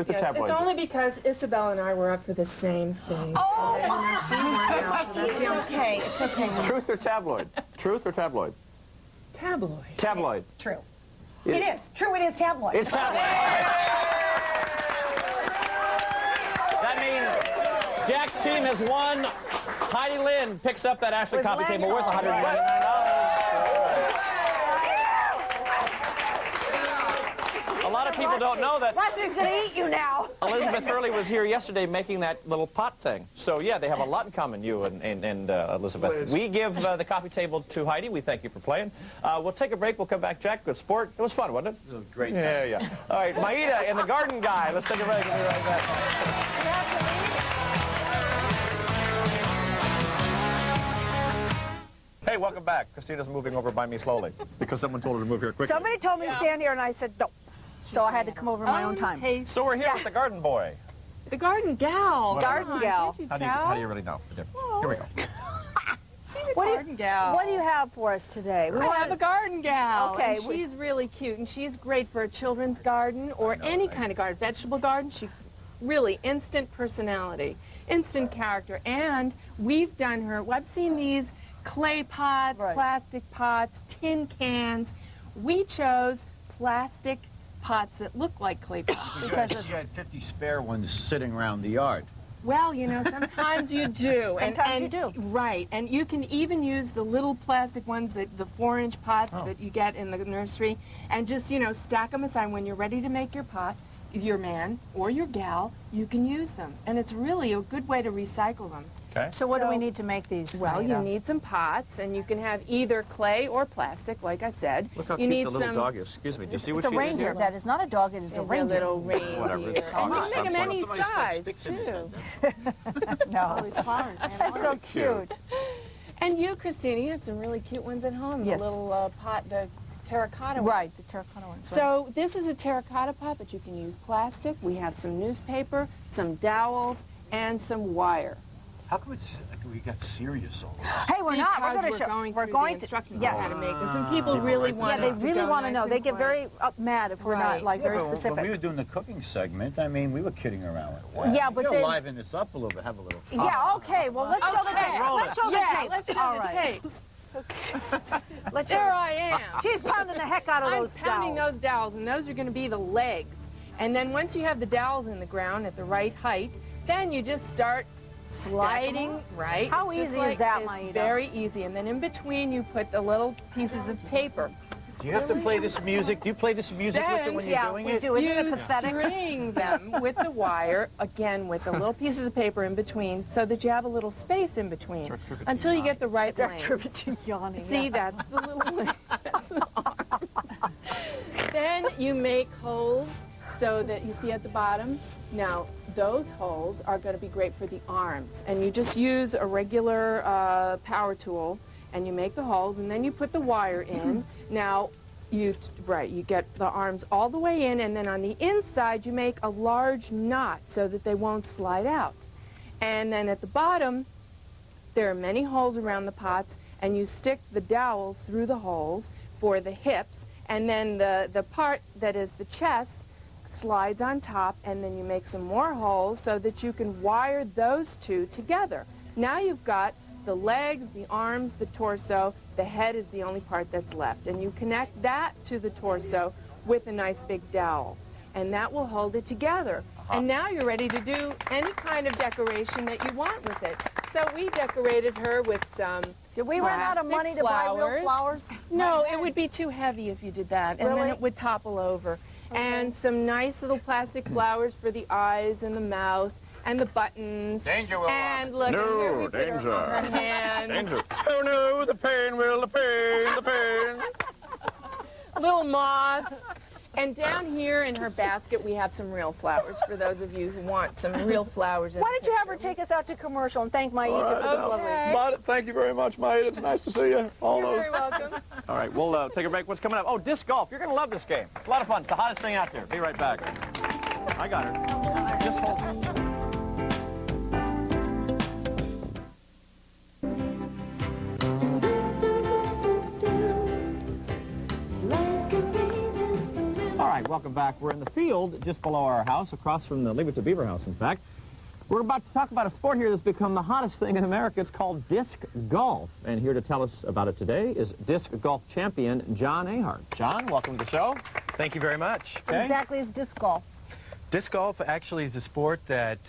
or tabloid? It's only because Isabel and I were up for the same thing. Oh, She won out, so that's the only- okay. It's okay. Truth or tabloid? Truth or tabloid? Tabloid. Tabloid. True. It is. True, it is tabloid. It's tabloid. That means Jack's team has won. Heidi Lynn picks up that Ashley coffee table worth $199. A lot of people don't know that Lester's going to eat you now. Elizabeth Hurley was here yesterday making that little pot thing. So, yeah, they have a lot in common, you and Elizabeth. Liz. We give the coffee table to Heidi. We thank you for playing. We'll take a break. We'll come back. Jack, good sport. It was fun, wasn't it? It was a great time. Yeah, yeah. All right, Maida and the garden guy. Let's take a break. We'll be right back. Hey, welcome back. Christina's moving over by me slowly. Because someone told her to move here quickly. Somebody told me to stand here, and I said no. So I had to come over in my own time. Hey, So we're here with the garden boy. the garden gal. Garden Come on, gal. can't How do you really know the difference? Here we go. She's a What do you- garden gal. What do you have for us today? We have a garden gal. Okay, And she's really cute, and she's great for a children's garden or any kind of garden. Vegetable garden, she really instant personality, instant character. And we've done her, well, I've seen these clay pots, plastic pots, tin cans. We chose plastic pots that look like clay pots. Because you had 50 spare ones sitting around the yard. Well, you know, sometimes you do. Sometimes you do. Right, and you can even use the little plastic ones, the 4-inch pots that you get in the nursery, and just, you know, stack them aside. When you're ready to make your pot, your man or your gal, you can use them. And it's really a good way to recycle them. Okay. So what do we need to make these? Well, you Maida? need some pots, and you can have either clay or plastic, like I said. Look how you cute need the little some, dog is. Excuse me. Do you see what It's a she did reindeer. here? That is not a dog. It is a It's a reindeer. little reindeer. Whatever, it's And you August. can make them any Somebody stuck size, sticks in his too. No. That's so cute. And you, Christina, you have some really cute ones at home. Yes. The little pot, the terracotta one. Right, the terracotta ones. right. So this is a terracotta pot, but you can use plastic. We have some newspaper, some dowels, and some wire. How come we got serious all this? Hey, we're not. We're going to show. Going We're through going the to. instructions Yes. on how to make this, and people really want Yeah, us they to really go want to nice know. and They get quick. very mad if we're not like very When we specific. were doing the cooking segment, I mean, we were kidding around with that. Yeah, but You then- liven this up a little bit, have a little fun. Yeah. Okay. Well, let's show the tape. Let's show the tape. Let's show All the right. tape. There I am. She's pounding the heck out of I'm those pounding dowels. those dowels, and those are going to be the legs. And then once you have the dowels in the ground at the right height, then you just start sliding, right? How It's just easy is like that, it's Maida? Very easy. And then in between, you put the little pieces of paper. Do you have to play this music? Do you play this music with it when you're doing it? do. Isn't it You pathetic? string them with the wire, again, with the little pieces of paper in between, so that you have a little space in between, until you get the right length. Yawning. See, that's the little length. That's the arm. Then you make holes so that you see at the bottom. Now, those holes are going to be great for the arms. And you just use a regular power tool, and you make the holes, and then you put the wire in. Now, you get the arms all the way in, and then on the inside, you make a large knot so that they won't slide out. And then at the bottom, there are many holes around the pots, and you stick the dowels through the holes for the hips, and then the part that is the chest slides on top, and then you make some more holes so that you can wire those two together. Now you've got the legs, the arms, the torso. The head is the only part that's left, and you connect that to the torso with a nice big dowel, and that will hold it together. And now you're ready to do any kind of decoration that you want with it. So we decorated her with some Did we run out of money to buy real flowers? No, it would be too heavy if you did that, and then Really? it would topple over. And some nice little plastic flowers for the eyes and the mouth and the buttons. Danger, Will. And look, here we put her on her hand. Danger. Oh no, the pain, Will, the pain, the pain. Little moth. And down here in her basket, we have some real flowers for those of you who want some real flowers. Why don't you have her take us out to commercial and thank Maita for this lovely... Thank you very much, Maita. It's nice to see you. You're very welcome. All right, we'll take a break. What's coming up? Oh, disc golf. You're going to love this game. It's a lot of fun. It's the hottest thing out there. Be right back. I got her. Just hold it. All right, welcome back. We're in the field just below our house, across from the Leave It to Beaver house, in fact. We're about to talk about a sport here that's become the hottest thing in America. It's called disc golf. And here to tell us about it today is disc golf champion John Ahart. John, welcome to the show. Thank you very much. What exactly is disc golf? Disc golf actually is a sport that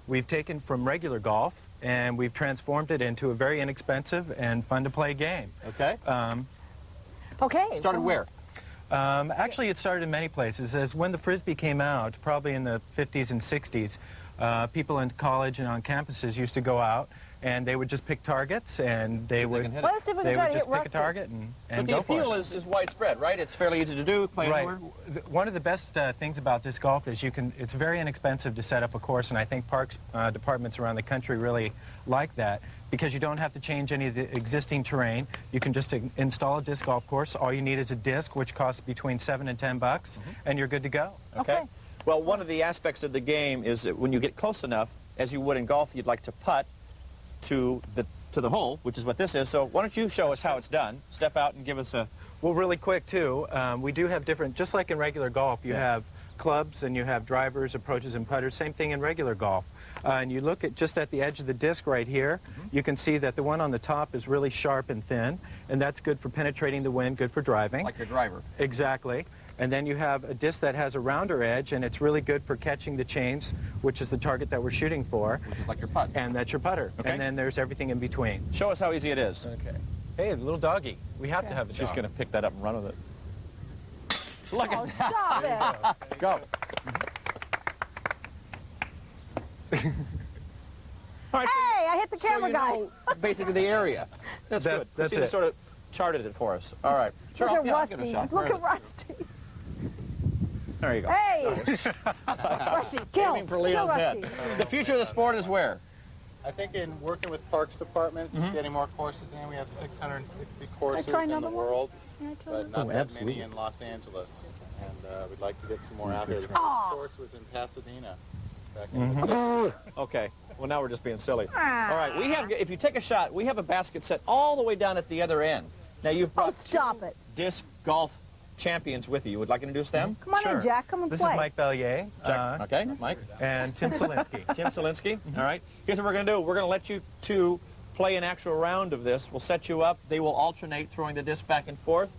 we've taken from regular golf and we've transformed it into a very inexpensive and fun to play game. Okay. Okay. Started where? Actually, it started in many places. As when the Frisbee came out, probably in the 50s and 60s, people in college and on campuses used to go out and they would just pick targets and they would Let's see if we can try to hit just pick Rusty. a target and But go the for it. appeal is widespread, right? It's fairly easy to do, play Right. anywhere. One of the best things about disc golf is it's very inexpensive to set up a course, and I think parks departments around the country really like that because you don't have to change any of the existing terrain. You can just install a disc golf course. All you need is a disc, which costs between $7 and $10, and you're good to go. Okay. Well, one of the aspects of the game is that when you get close enough, as you would in golf, you'd like to putt to the hole, which is what this is. So why don't you show us how it's done? Step out and give us a... Well, really quick, too, we do have different, just like in regular golf, you have clubs and you have drivers, approaches, and putters. Same thing in regular golf. And you look just at the edge of the disc right here, you can see that the one on the top is really sharp and thin, and that's good for penetrating the wind, good for driving. Like your driver. Exactly. And then you have a disc that has a rounder edge, and it's really good for catching the chains, which is the target that we're shooting for. Which is like your putt. And that's your putter. Okay. And then there's everything in between.ண்ட் Show us how easy it is. Okay. Hey, the little doggy. We have to have a She's dog. going to pick that up and run with it. Look at that. Stop it. Go. All right, Hey, I hit the camera so guy. you know basically the area. That's good. That's Christina it. sort of charted it for us. All right. Sure, Look at I'll give it a Rusty. shot. Look Where at is it? Rusty. There you go. Hey. Rusty, kill. Aiming for Kill Leon's Rusty. head. The future of the sport is where? I think in working with Parks Department, just getting more courses in. We have 660 courses try in the another one? world, Can I try but one? not that absolutely. many in Los Angeles. And we'd like to get some more out there. The first Aw. course was in Pasadena back in the 60s. Okay. Well, now we're just being silly. Ah. All right. We have. If you take a shot, we have a basket set all the way down at the other end. Now you've brought Stop it. disc golf champions with you. Would like to introduce them? Come on Sure. in, Jack. Come and This play. is Mike Bellier. Okay, Mike. And Tim Selinsky. Tim Selinsky. All right. Here's what we're going to do. We're going to let you two play an actual round of this. We'll set you up. They will alternate throwing the disc back and forth.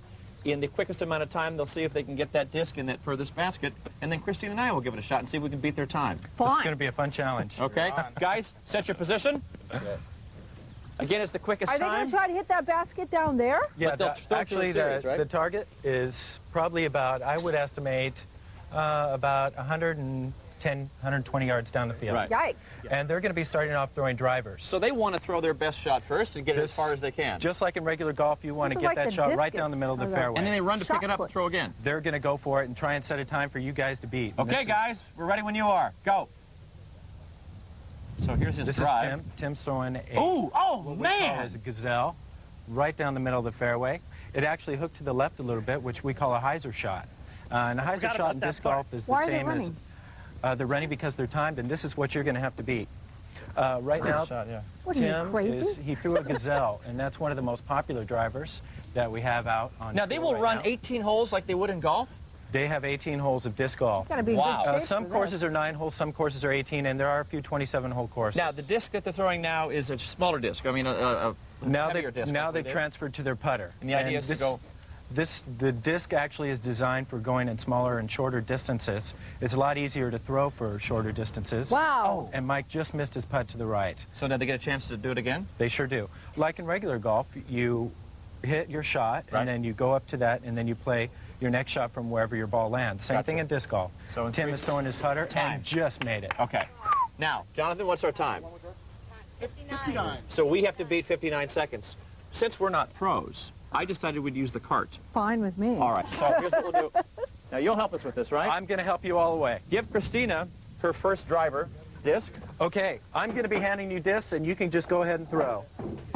In the quickest amount of time, they'll see if they can get that disc in that furthest basket. And then Christine and I will give it a shot and see if we can beat their time. This is going to be a fun challenge. Okay. Guys, set your position. Again, it's the quickest Are they time. going to try to hit that basket down there? Yeah, But they'll still do a actually, series, right? the target is probably about, I would estimate, about 110, 120 yards down the field. Right. Yikes. And they're going to be starting off throwing drivers. So they want to throw their best shot first and get it as far as they can. Just like in regular golf, you want This to is get like that the shot right discus down the middle of the or the- fairway. And then they run to pick it up Shot and throw again. They're going to go for it and try and set a time for you guys to beat. And Okay, this guys, we're ready when you are. Go. So here's his This drive. is Tim. Tim's throwing a Oh, what we man! call as a gazelle, right down the middle of the fairway. It actually hooked to the left a little bit, which we call a hyzer shot. And a hyzer forgot shot about in that disc part. golf is Why the are they same running? as they're running because they're timed, and this is what you're going to have to beat. Right now, What are you, Tim crazy? he threw a gazelle, and that's one of the most popular drivers that we have out on Now, they tour will right run now. 18 holes like they would in golf? They have 18 holes of disc golf. Got to be in Wow. good shape Some for courses this. are 9 holes, some courses are 18, and there are a few 27-hole courses. Now, the disc that they're throwing now is a smaller disc. I mean, a now heavier they've disc. now hopefully they've there. transferred to their putter. And the idea is to this- go... The disc actually is designed for going in smaller and shorter distances. It's a lot easier to throw for shorter distances. Wow. And Mike just missed his putt to the right. So now they get a chance to do it again? They sure do. Like in regular golf, you hit your shot, Right. and then you go up to that, and then you play your next shot from wherever your ball lands. Same Gotcha. thing in disc golf. So in Tim three- is throwing his putter Time. and just made it. Okay. Now, Jonathan, what's our time? 59. So we have to beat 59 seconds. Since we're not pros, I decided we'd use the cart. Fine with me. All right, so here's what we'll do. Now, you'll help us with this, right? I'm going to help you all the way. Give Christina her first driver disc. Okay, I'm going to be handing you discs, and you can just go ahead and throw.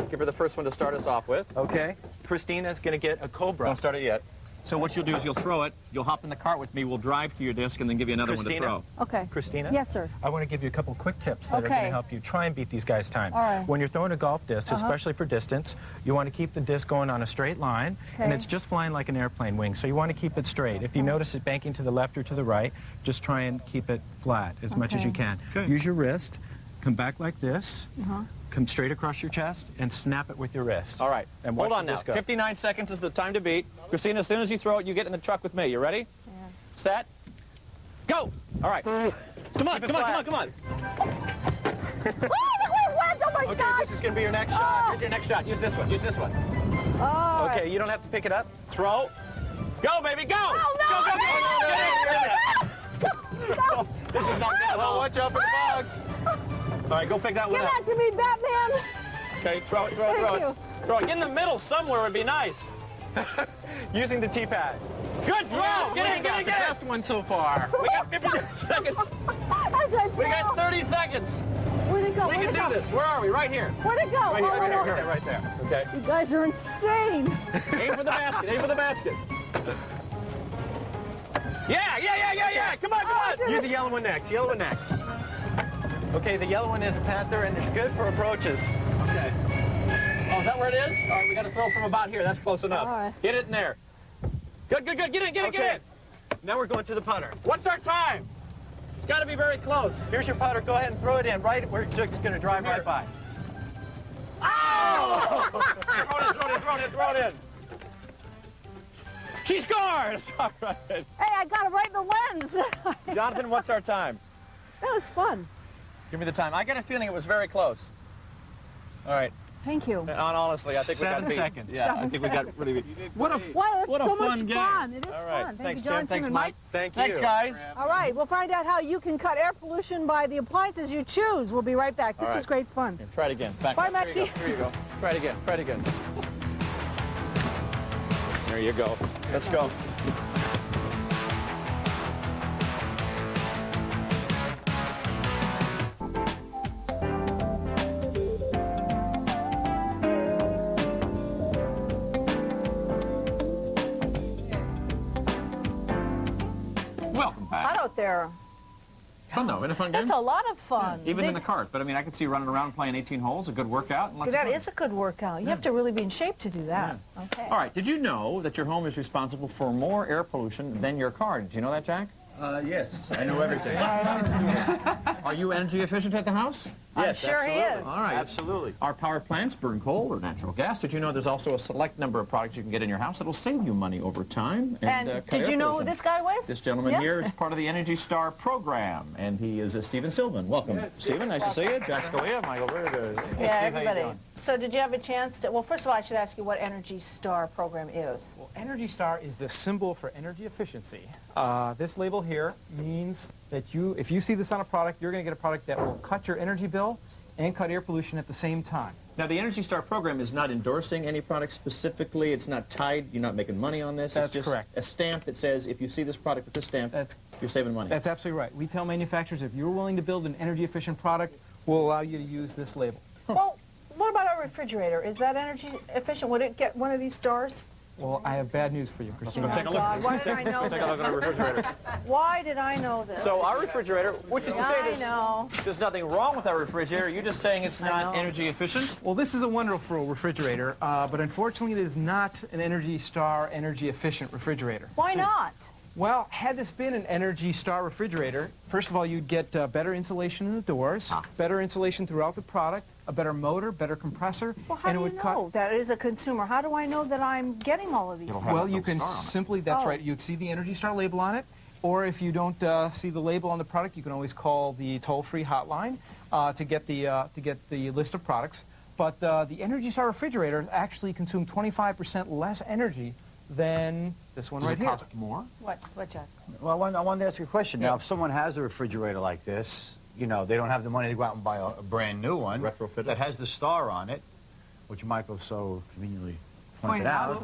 Give her the first one to start us off with. Okay. Christina's going to get a Cobra. Don't start it yet. So what you'll do is you'll throw it, you'll hop in the cart with me, we'll drive to your disc, and then give you another one to throw. Okay. Christina? Yes, sir. I want to give you a couple quick tips that are going to help you try and beat these guys' time. All right. When you're throwing a golf disc, especially for distance, you want to keep the disc going on a straight line, and it's just flying like an airplane wing, so you want to keep it straight. If you notice it banking to the left or to the right, just try and keep it flat as much as you can. Use your wrist, come back like this, come straight across your chest, and snap it with your wrist. All right. And hold watch on the now. disc go. 59 seconds is the time to beat. Christina, as soon as you throw it, you get in the truck with me. You ready? Yeah. Set. Go! All right. Come on, come on, come on, come on. Oh my Okay, gosh! this is going to be your next shot. Here's your next shot. Use this one. Use this one. Okay, you don't have to pick it up. Throw. Go, baby, go! Oh, no! Go, go, go! No. This is not good at all. Watch out for the bug. All right, go pick that one Give up. that to me, Batman! Okay, throw it, throw it, throw it. Throw it. In the middle somewhere would be nice. Using the T-pad. Good throw! Get in, get in, The get best one so far. in! We got 50 seconds. We got 30 seconds. Where'd it go? We can do this. Where are we? Right here. Where'd it go? Right here, Oh, right here, right there. Okay. You guys are insane. Aim for the basket. Aim for the basket. Yeah. Come on, come on. Use the yellow one next. Yellow one next. Okay, the yellow one is a Panther, and it's good for approaches. Okay. Oh, is that where it is? All right, we got to throw from about here. That's close enough. All right. Get it in there. Good, good, good. Get in, get in, get in. Now we're going to the putter. What's our time? It's got to be very close. Here's your putter. Go ahead and throw it in. Right, we're just going to drive right by. Oh! throw it in. She scored! All right. Hey, I got it right in the lens. Jonathan, what's our time? That was fun. Give me the time. I get a feeling it was very close. All right. Thank you. And honestly, I think we got 7 beat. seconds. Yeah, I think we got really beat. What a so fun much game. fun. It is All right. fun. Thank Thanks, you, Tim. Jonathan Thanks, and Mike. Thank you. Thanks, guys. All right, we'll find out how you can cut air pollution by the appliances you choose. We'll be right back. This is great fun. Here, try it again. Back Bye, up. Mackie. Here you go. Try it again. Try it again. There you go. Let's go. Welcome back. Hot out there. Fun though, isn't it a fun game? It's a lot of fun. Even in the cart, but I mean, I can see you running around playing 18 holes, a good workout. And lots That of fun. is a good workout. You have to really be in shape to do that. Okay. All right, did you know that your home is responsible for more air pollution than your car? Did you know that, Jack? Yes, I know everything. Are you energy efficient at the house? I'm sure he is. All right. Absolutely. Our power plants burn coal or natural gas. Did you know there's also a select number of products you can get in your house that'll save you money over time? And cut did air you know who pollution? this guy was? This gentleman Yeah. here is part of the Energy Star program, and he is Stephen Sylvan. Welcome, Stephen. Nice to see you. Jack Scalia, Michael Berger. Yeah, everybody. So did you have a chance to, well, first of all, I should ask you what Energy Star program is. Well, Energy Star is the symbol for energy efficiency. This label here means that if you see this on a product, you're going to get a product that will cut your energy bill and cut air pollution at the same time. Now, the Energy Star program is not endorsing any product specifically. It's not tied. You're not making money on this. That's it's just correct. a stamp that says if you see this product with this stamp, you're saving money. That's absolutely right. We tell manufacturers if you're willing to build an energy efficient product, we'll allow you to use this label. Well, what about our refrigerator? Is that energy efficient? Would it get one of these stars? Well, I have bad news for you, Christina. Take a look. God, why did I know Take a look at our refrigerator. Why did I know this? So our refrigerator, which is to say I know. there's nothing wrong with our refrigerator. You're just saying it's not energy efficient? Well, this is a wonderful refrigerator, but unfortunately it is not an Energy Star energy efficient refrigerator. Why not? Well, had this been an Energy Star refrigerator, first of all, you'd get better insulation in the doors, better insulation throughout the product, a better motor, better compressor, Well, how and do it you would know that as a consumer? How do I know that I'm getting all of these things? Well, you can simply, that's Oh. right, you'd see the Energy Star label on it, or if you don't see the label on the product, you can always call the toll-free hotline to get the list of products. But the Energy Star refrigerator actually consumed 25% less energy than this one right here. Does it cost more? What, Jack? Well, I wanted to ask you a question. Now, if someone has a refrigerator like this, you know, they don't have the money to go out and buy a brand new one Retrofit it. that has the star on it, which Michael so conveniently pointed out.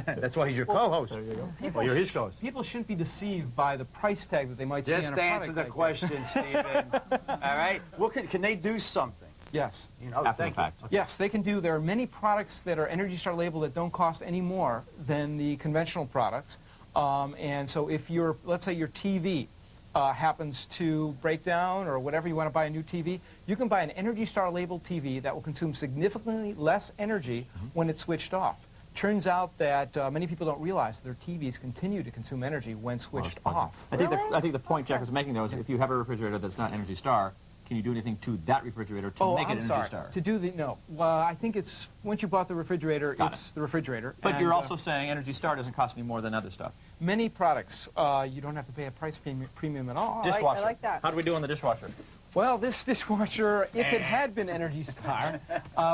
That's why he's your co-host. There you go. Well, you're his co-host. People shouldn't be deceived by the price tag that they might see on a product. Just answer the question, Stephen. All right? Well, can they do something? Yes. You know, After the fact. Yes, they can do. There are many products that are Energy Star labeled that don't cost any more than the conventional products. And so if let's say your TV happens to break down or whatever, you want to buy a new TV, you can buy an Energy Star labeled TV that will consume significantly less energy when it's switched off. Turns out that many people don't realize their TVs continue to consume energy when switched off. I think the point Jack was making, though, is if you have a refrigerator that's not Energy Star, can you do anything to that refrigerator to make it Energy Star? To do no. I think it's, once you bought the refrigerator, it's the refrigerator. But you're also saying Energy Star doesn't cost any more than other stuff. Many products, you don't have to pay a price premium at all. Dishwasher. I like that. How do we do on the dishwasher? Well, this dishwasher, if it had been Energy Star,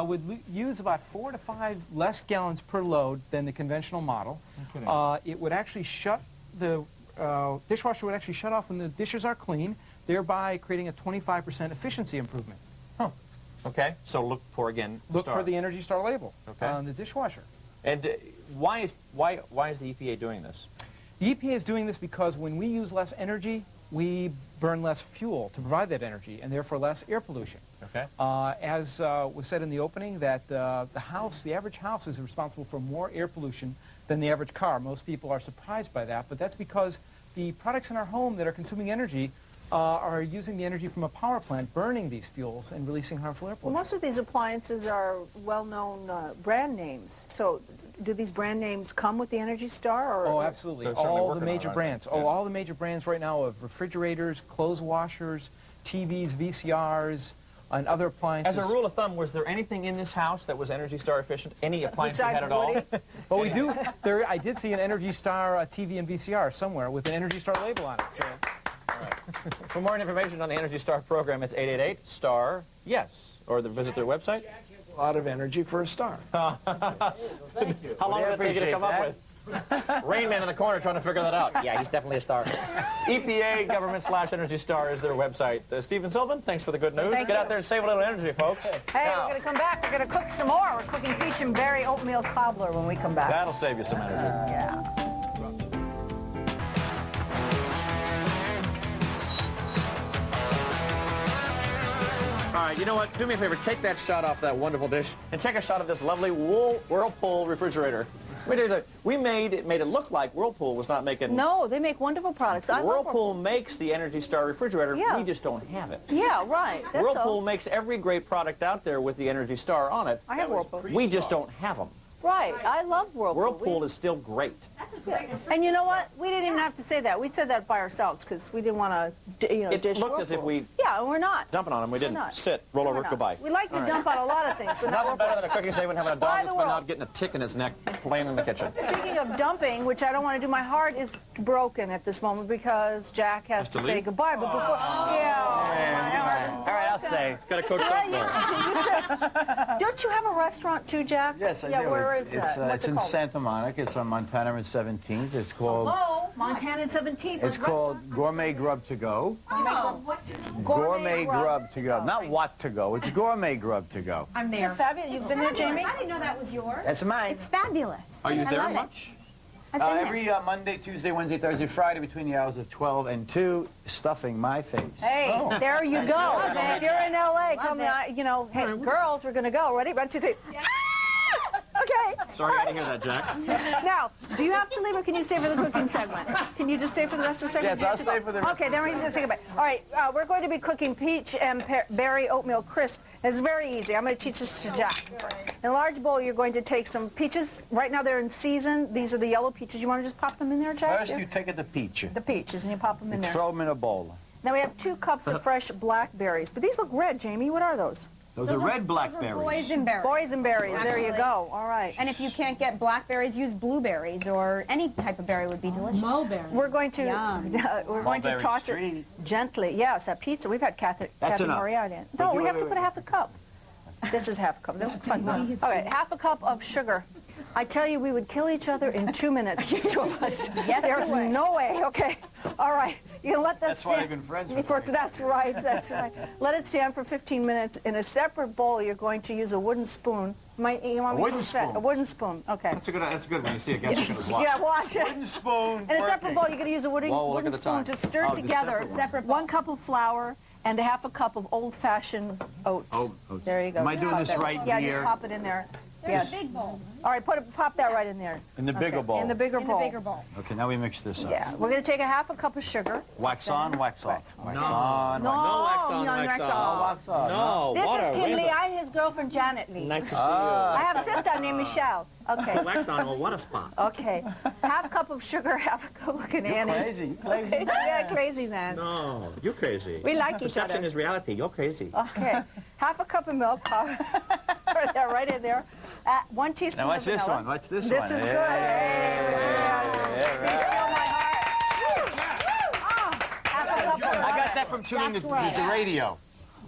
would use about 4 to 5 less gallons per load than the conventional model. It would actually the dishwasher would actually shut off when the dishes are clean, thereby creating a 25% efficiency improvement. Okay, so look for the Energy Star label on the dishwasher. And why is the EPA doing this? The EPA is doing this because when we use less energy, we burn less fuel to provide that energy, and therefore less air pollution. Okay. As was said in the opening, that the average house is responsible for more air pollution than the average car. Most people are surprised by that, but that's because the products in our home that are consuming energy are using the energy from a power plant, burning these fuels and releasing harmful air pollution. Well, most of these appliances are well-known brand names. So do these brand names come with the Energy Star? Oh, absolutely. All the major brands. Oh, all the major brands right now of refrigerators, clothes washers, TVs, VCRs, and other appliances. As a rule of thumb, was there anything in this house that was Energy Star efficient? Any appliance that had it all? Well, we do. I did see an Energy Star TV and VCR somewhere with an Energy Star label on it. So. For more information on the Energy Star program, it's 888-STAR-YES, or visit their website. A lot of energy for a star. How long did it take you to come up with? Rain Man in the corner trying to figure that out. Yeah, he's definitely a star. EPA government/Energy Star is their website. Stephen Sylvan, thanks for the good news. Get out there and save a little energy, folks. Hey, we're going to come back. We're going to cook some more. We're cooking peach and berry oatmeal cobbler when we come back. That'll save you some energy. Yeah. All right, you know what? Do me a favor. Take that shot off that wonderful dish and take a shot of this lovely Whirlpool refrigerator. We made it look like Whirlpool was not making... No, they make wonderful products. Whirlpool makes the Energy Star refrigerator. Yeah. We just don't have it. Yeah, right. That's Whirlpool makes every great product out there with the Energy Star on it. I have Whirlpool. We just don't have them. Right. I love Whirlpool. Whirlpool is still great. Yeah. And you know what? We didn't even have to say that. We said that by ourselves because we didn't want to, It dish looked Whirlpool. as if we... Yeah, and we're not. Dumping on them. We didn't. Sit, roll over, goodbye. We like to dump on a lot of things, but not Nothing better than a cooking segment having a dog that's been world. out getting a tick in his neck playing in the kitchen. Speaking of dumping, which I don't want to do, my heart is broken at this moment because Jack has to say goodbye. But before, All right, I'll stay. It's got to cook something. Don't you have a restaurant too, Jack? Yes, I do. Where is that? It's in Santa Monica. It's on Montana and 17th. It's called... Hello, Montana and 17th. It's called Gourmet Grub to Go. Gourmet Grub to Go. Not what to go. It's Gourmet Grub to Go. I'm there. Fabulous. You've been there, Jamie? I didn't know that was yours. That's mine. It's fabulous. Are you I there love it. much? I've been there. Every Monday, Tuesday, Wednesday, Thursday, Friday between the hours of 12 and 2, stuffing my face. Hey, there you go. If you're in L.A., come on, hey, girls, we're going to go. Ready? 1, 2, 3. Okay. Sorry, I didn't hear that, Jack. Now, do you have to leave or can you stay for the cooking segment? Can you just stay for the rest of the segment? Yes, I'll stay for the rest. Okay, then we're just going to say goodbye. All right, we're going to be cooking peach and berry oatmeal crisp. It's very easy. I'm going to teach this to Jack. In a large bowl, you're going to take some peaches. Right now, they're in season. These are the yellow peaches. You want to just pop them in there, Jack? First, you take the peach. The peaches, and you pop them in there. Throw them in a bowl. Now, we have 2 cups of fresh blackberries. But these look red, Jamie. What are those? Those are red blackberries. Boysenberries. Boysenberries. There you go. All right. And if you can't get blackberries, use blueberries or any type of berry would be delicious. Mulberry. We're going to toss it gently. Yes, that pizza. We've had Kathy Moriarty in. No, we have to put a half a cup. This is half a cup. That looks like one. All right, half a cup of sugar. I tell you, we would kill each other in 2 minutes. There's no way. Okay. All right. You let that That's why you've been friends with me. That's right. That's right. Let it stand for 15 minutes. In a separate bowl, you're going to use a wooden spoon. You want me wooden to set? spoon. A wooden spoon. Okay. That's good when you see a guest cooker's block. Yeah, watch it. Wooden spoon. In a separate bowl, you're going to use a wooden Whoa, look at the spoon time. to stir Oh, the together separate 1 cup of flour and a half a cup of old-fashioned oats. Oats. There you go. Am I Just doing pop this that. right Yeah, here? just pop it in there. There's Yes. a big bowl. All right, pop that right in there. In the bigger bowl. In the bigger bowl. In the bigger bowl. Okay, now we mix this up. Yeah, we're going to take a half a cup of sugar. Wax on, wax off. Wax No. on, No, wax off. no, wax off. No, This water. is Kim Lee. I'm his girlfriend, Janet Lee. Nice to see I have a sister named Michelle. Okay. Wax on, well, what a spot. Okay. Half a cup of sugar, half a cup. Look at Annie. crazy. Okay. Yeah, crazy man. No, you're crazy. We like each Perception other. is reality. You're crazy. Okay. Half a cup of milk. Right in there. 1 teaspoon Now watch of this vanilla. one. Watch this This one. is good. I got that from tuning the radio.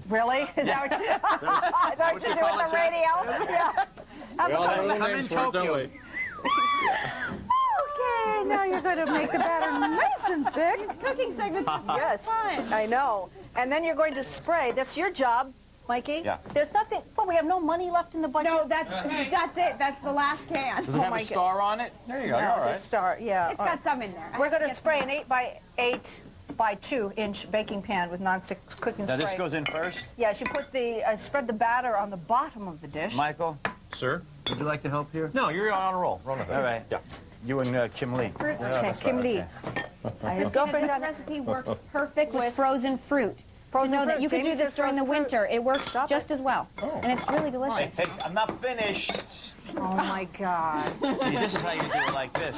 Really? Is that what you, I thought you did with the radio? Yeah. We all have little I'm names in for it, don't Tokyo. we? Okay, now you're going to make the batter nice and thick. Cooking segment is Yes, fun. I know. And then you're going to spray. That's your job, Mikey. Yeah. There's nothing. Well, we have no money left in the budget. No, that's it. That's the last can. Does it have a star on it? There you go. You're all right. Star, yeah. It's got some in there. We're going to spray an 8 by 8 by 2 inch baking pan with nonstick cooking Now spray. this goes in first. Yes, you put the spread the batter on the bottom of the dish. Michael, Sir? would you like to help here? No, you're on a roll. Roll All right. Yeah. You and Kim Lee. Okay, Kim Lee. His girlfriend This recipe works perfect with frozen fruit. You know that you could do this during the winter. It works just as well. And it's really delicious. Hey, I'm not finished. Oh my God. See, this is how you do it like this.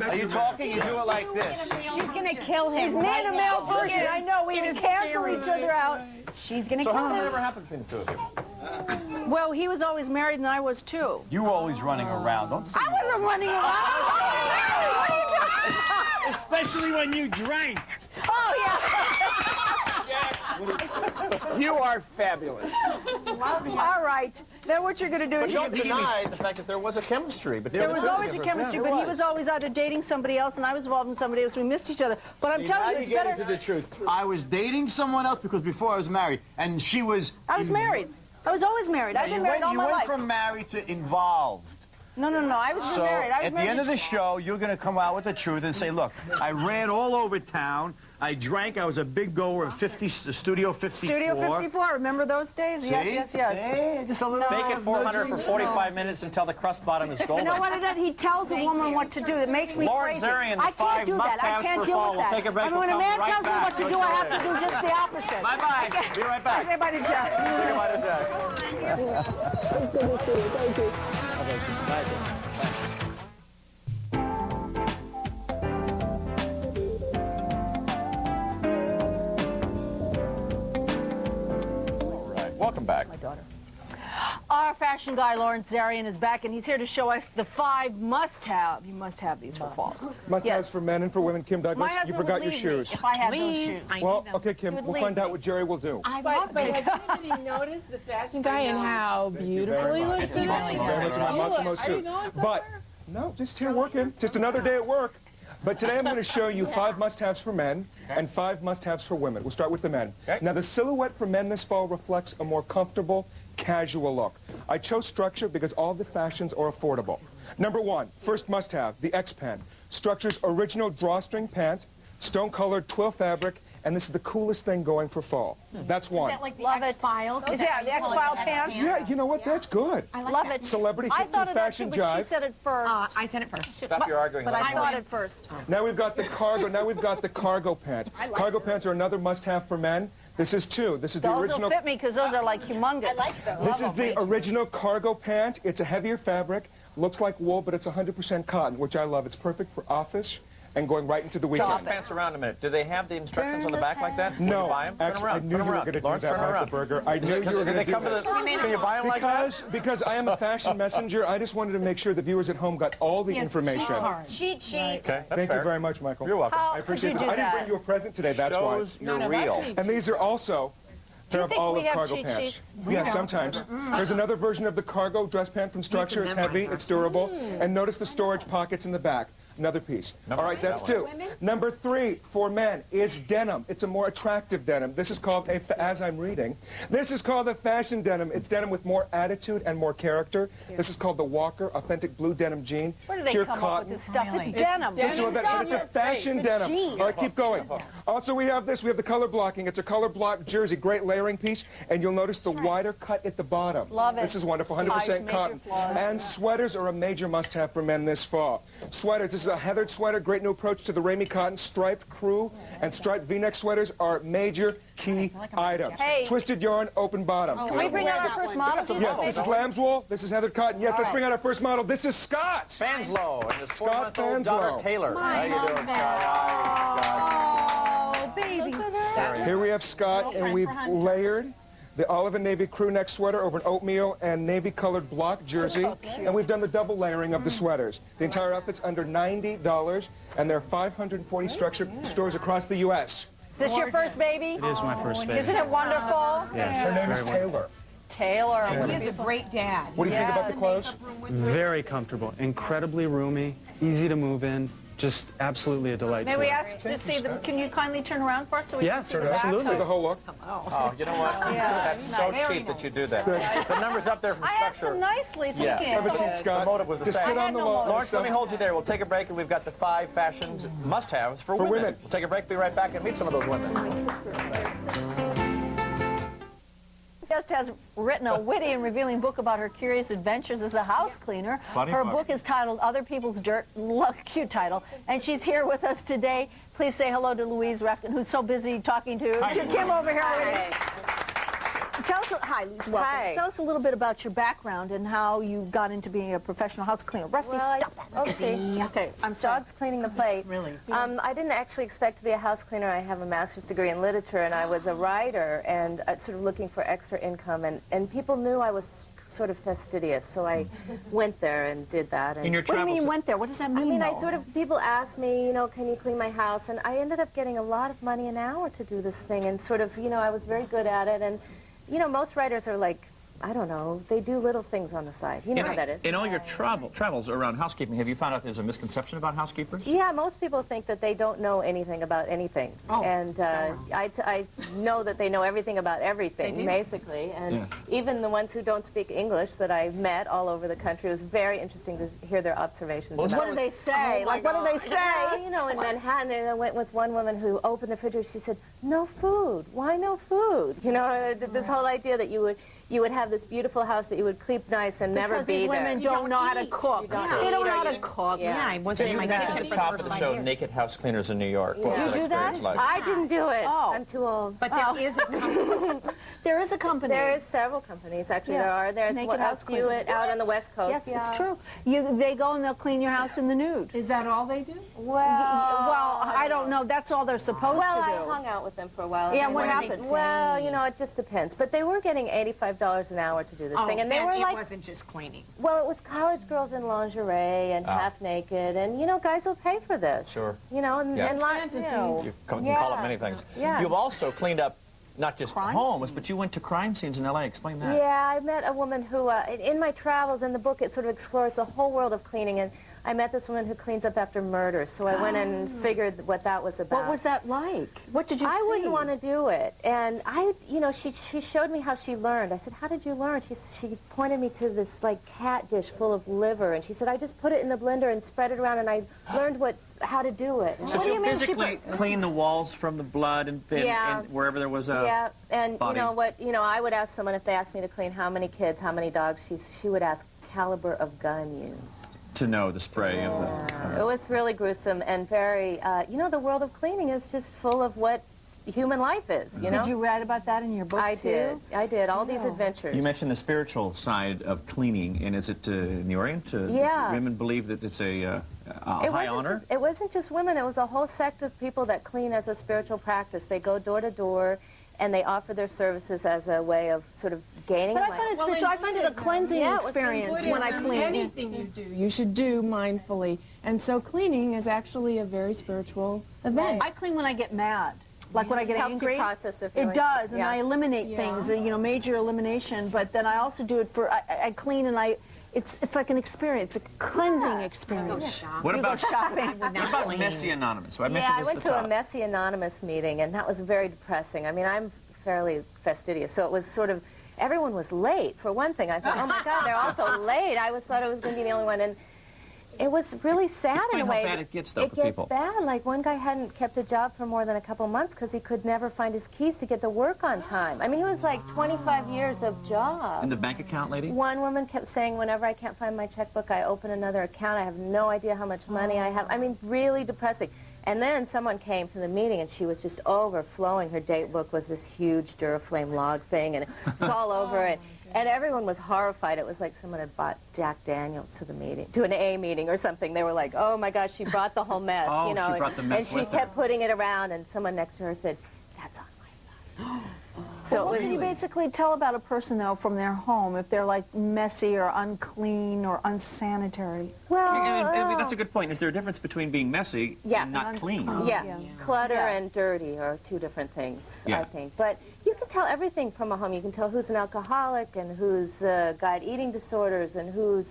Are you talking? You do it like this. She's going to kill him. He's man and male version. I know. We can cancel each other out. She's going to So kill how did that him. ever happen between the two of you? Well, he was always married and I was too. You always running around. Don't say I wasn't running around. What are you talking about? Especially when you drank. Oh, yeah. You are fabulous. All right. Then what you're going to do But is don't deny the fact that there was a chemistry between there the was two of always a you. chemistry, Yeah, but he was always either dating somebody else and I was involved in somebody else. We missed each other. But I'm telling you, it's better. the truth. I was dating someone else because before I was married, and she was... I was married. I was always married. I've been married all my You life. went from married to involved. No. I was So married. I was at the married end of to- the show, you're going to come out with the truth and say, look, I ran all over town. I drank. I was a big goer of Studio 54. Studio 54. Remember those days? Yes. See? Just a little Make it 400 for 45 minutes until the crust bottom is You golden. know what it is? He tells a woman what to do. It makes me Lauren crazy. Zarian, the I can't five do that. I must-haves can't for deal fall. with We'll that. take a break. I mean, We'll when a come man right tells me back. what to do, I have to do just the opposite. Bye-bye. Be right back. Say bye to Jack. Say goodbye to Jack. All right. Welcome back. My daughter. Our fashion guy, Lawrence Zarian, is back, and he's here to show us the 5 must-have. You must have these for fall. Must-haves for men and for women. Kim Douglas, My you husband forgot would your leave me shoes. if I had those shoes. Well, okay, Kim, would we'll leave find me. out what Jerry will do. But has anybody noticed the fashion guy and how beautiful he looks Very much in my Massimo Are you suit. going But, no, just here working. Just another day at work. But today I'm going to show you 5 must-haves for men and 5 must-haves for women. We'll start with the men. Okay. Now, the silhouette for men this fall reflects a more comfortable, casual look. I chose structure because all the fashions are affordable. Number 1, first must-have, the X-Pen. Structure's original drawstring pant, stone-colored twill fabric, and this is the coolest thing going for fall. That's one. Like the X-Files? Is that the X-File pants? Yeah, you know what? That's good. Love it. Celebrity I hits thought and of that fashion too, but jive. she said it first. I said it first. Stop your arguing. But I thought it first. Now we've got the cargo. Now we've got the cargo pant. Cargo pants are another must-have for men. This is 2. This is the Those original. will fit me because those are like humongous. I like those. This is the original cargo pant. It's a heavier fabric. Looks like wool, but it's 100% cotton, which I love. It's perfect for office and going right into the Turn weekend. those pants around a minute. Do they have the instructions on the back like that? When you No, buy 'em? Turn 'em actually, around. I knew Turn 'em you were around. going to do Lawrence, that, turn 'em Michael around. Berger. I knew you were going to they do come to that. the, can you buy them like that? Because I am a fashion messenger, I just wanted to make sure the viewers at home got all the information. Cheat sheet. Okay, that's Thank fair. you very much, Michael. You're welcome. How I appreciate could it. you I do didn't that? bring you a present today, that's why. Shows you're real. And these are also a pair of think we olive have cargo cheat pants. sheets? Yeah, sometimes. There's another version of the cargo dress pant from Structure. It's heavy, it's durable. And notice the storage pockets in the back. Another piece. All right, that's 2. Number 3 for men is denim. It's a more attractive denim. This is called, as I'm reading, this is called a fashion denim. It's denim with more attitude and more character. This is called the Walker Authentic Blue Denim Jean. Where do they Pure come cotton. up with this stuff? Really? It's denim. But it's a fashion denim. All right, keep going. Also, we have this. We have the color blocking. It's a color block jersey, great layering piece, and you'll notice the wider cut at the bottom. Love it. This is wonderful, 100% cotton. And sweaters are a major must-have for men this fall. Sweaters. This is a heathered sweater, great new approach to the Ramie cotton. Striped crew and striped V-neck sweaters are major key items. Hey. Twisted yarn, open bottom. Can we bring out our first model? Yes, this is lamb's wool. This is heathered cotton. Yes, let's bring out our first model. This is Scott. Fanslow and his Scott 4-month-old daughter Fanslow. Taylor. How you doing, Scott? Oh, baby. Here we have Scott, and we've layered the olive and navy crew neck sweater over an oatmeal and navy colored block jersey, and we've done the double layering of the sweaters. The entire outfit's under $90, and there are 540 stores across the U.S. Is this your first baby? It is my first baby. Isn't it wonderful? Yes, Her it's name very is wonderful. Taylor. Taylor. He is a great dad. What do you think about the clothes? Very comfortable, incredibly roomy, easy to move in, just absolutely a delight. May we ask to see them? Can you kindly turn around for us so we Yeah, can see the back? absolutely. See the whole look. Oh, you know what? Yeah. That's so cheap that you do that. The number's up there from I asked structure. him nicely. Yeah. Thank you. Have a seat, Scott. The motive was the Just same. sit on the lawn. Lawrence, let me hold you there. We'll take a break, and we've got the 5 fashions must-haves for women. We'll take a break, be right back, and meet some of those women. Guest has written a witty and revealing book about her curious adventures as a house cleaner. Funny Her book. book is titled Other People's Dirt. Look, cute title. And she's here with us today. Please say hello to Louise Refkin, who's so busy talking to Kim over here already. Tell us, hi, Louise, welcome. Hi. Tell us a little bit about your background and how you got into being a professional house cleaner. Rusty, stop that. Okay. Okay, I'm sorry. Dog's cleaning the plate. Really? I didn't actually expect to be a house cleaner. I have a master's degree in literature, and I was a writer and sort of looking for extra income. And people knew I was sort of fastidious, so I went there and did that. And In your What do you travels, mean you went there? What does that mean, I mean, though? I sort of, people asked me, you know, can you clean my house? And I ended up getting a lot of money an hour to do this thing, and sort of, you know, I was very good at it. And, you know, most writers are like, I don't know, they do little things on the side. You know how that is. In all your travels around housekeeping, have you found out there's a misconception about housekeepers? Yeah, most people think that they don't know anything about anything. Oh, and I know that they know everything about everything, basically. And even the ones who don't speak English that I've met all over the country, it was very interesting to hear their observations. What about do they say? Like, what do they say? Well, you know, in Manhattan, I went with one woman who opened the refrigerator. She said, "No food. Why no food?" You know, this whole idea that you would have this beautiful house that you would keep nice and never be these there. women don't know how to cook. They don't know how to cook. Yeah. I wasn't in my At kitchen the top of the show, Naked House Cleaners in New York. What was Did that you do that? experience like? I didn't do it. Oh. I'm too old. But there is a company. There is a company. There is several companies, actually. Yeah. There are. There's Naked a House few Cleaners. out on the West Coast. Yes, yeah. it's true. They go and they'll clean your house in the nude. Is that all they do? Well, I don't know. That's all they're supposed well, to I do. hung out with them for a while. Yeah, and what they- happened? Well, you know, it just depends. But they were getting $85 an hour to do this thing, and they were it like, wasn't just cleaning. well, it was college girls in lingerie and half naked, and you know, guys will pay for this. Sure. You know, and, Yeah. and lots, you know. You can call it many things. Yeah. You've also cleaned up not just homes, but you went to crime scenes in L.A. Explain that. Yeah, I met a woman who, in my travels, in the book, it sort of explores the whole world of cleaning, and I met this woman who cleans up after murder, so I went and figured what that was about. What was that like? What did you see? I wouldn't want to do it, and you know, she showed me how she learned. I said, how did you learn? She pointed me to this, like, cat dish full of liver, and she said, I just put it in the blender and spread it around, and I learned how to do it. So she'll physically clean the walls from the blood and wherever there was a Yeah, and body. you know what? You know, I would ask someone if they asked me to clean how many kids, how many dogs. She would ask caliber of gun used. to know the spray of It was really gruesome and very. You know, the world of cleaning is just full of what human life is. You know. Did you write about that in your book I too? did. I did. All these adventures. You mentioned the spiritual side of cleaning, and is it in the Orient? Yeah. Women believe that it's a high honor? It wasn't just women. It was a whole sect of people that clean as a spiritual practice. They go door to door, and they offer their services as a way of sort of gaining But I life. find it spiritual. I find it a cleansing experience when I clean. Anything you do, you should do mindfully. And so cleaning is actually a very spiritual event. I clean when I get mad. Like when I get Helps you angry. process the It feelings. does, and Yeah. I eliminate things, you know, major elimination. But then I also do it for, I clean and I It's like an experience, a cleansing experience. What You about go shopping? What about Messy Anonymous? What Yeah, message I is went the to a top? Messy Anonymous meeting, and that was very depressing. I mean, I'm fairly fastidious, so it was sort of, everyone was late. For one thing, I thought, oh my God, they're all so late. I thought I was going to be the only one, and it was really sad in Explain a how way. bad it gets, though, for It people. gets bad. Like, one guy hadn't kept a job for more than a couple months because he could never find his keys to get to work on time. I mean, he was like 25 years of job. And the bank account lady? One woman kept saying, whenever I can't find my checkbook, I open another account. I have no idea how much money I have. I mean, really depressing. And then someone came to the meeting, and she was just overflowing. Her date book was this huge Duraflame log thing, and it was all over it. And everyone was horrified. It was like someone had bought Jack Daniels to the meeting, to an A meeting or something. They were like, oh my gosh, she brought the whole mess, Oh, you know. she brought the mess and she with her. kept putting it around, and someone next to her said, that's on my side. So what can you basically tell about a person, though, from their home, if they're like messy or unclean or unsanitary? Well, that's a good point. Is there a difference between being messy and not clean? Yeah, clutter and dirty are two different things, I think. But you can tell everything from a home. You can tell who's an alcoholic and who's got eating disorders and who's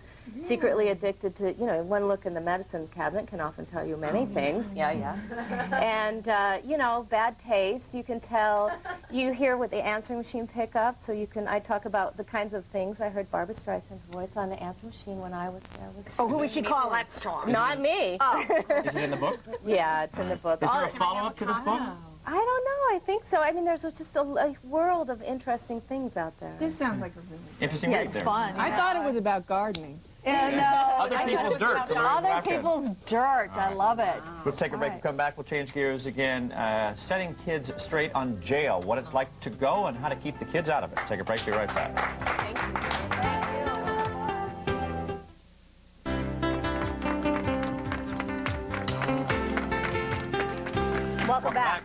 secretly addicted to, you know, one look in the medicine cabinet can often tell you many things. And, you know, bad taste. You can tell, you hear what the answering machine pick up, so you can, I talk about the kinds of things. I heard Barbara Streisand's voice on the answering machine when I was there. Oh, who would she call? Let's talk. Not me. Oh. Is it in the book? Yeah, it's in the book. Is there a follow-up to this book? I don't know. I think so. I mean, there's just a world of interesting things out there. This sounds like a really interesting read there. Fun. I thought it was about gardening. Yeah, no. Other people's dirt. to learn Other about them. people's dirt. I love it. We'll take a break and come back. We'll change gears again. Setting kids straight on jail, what it's like to go and how to keep the kids out of it. Take a break. Be right back. Welcome back.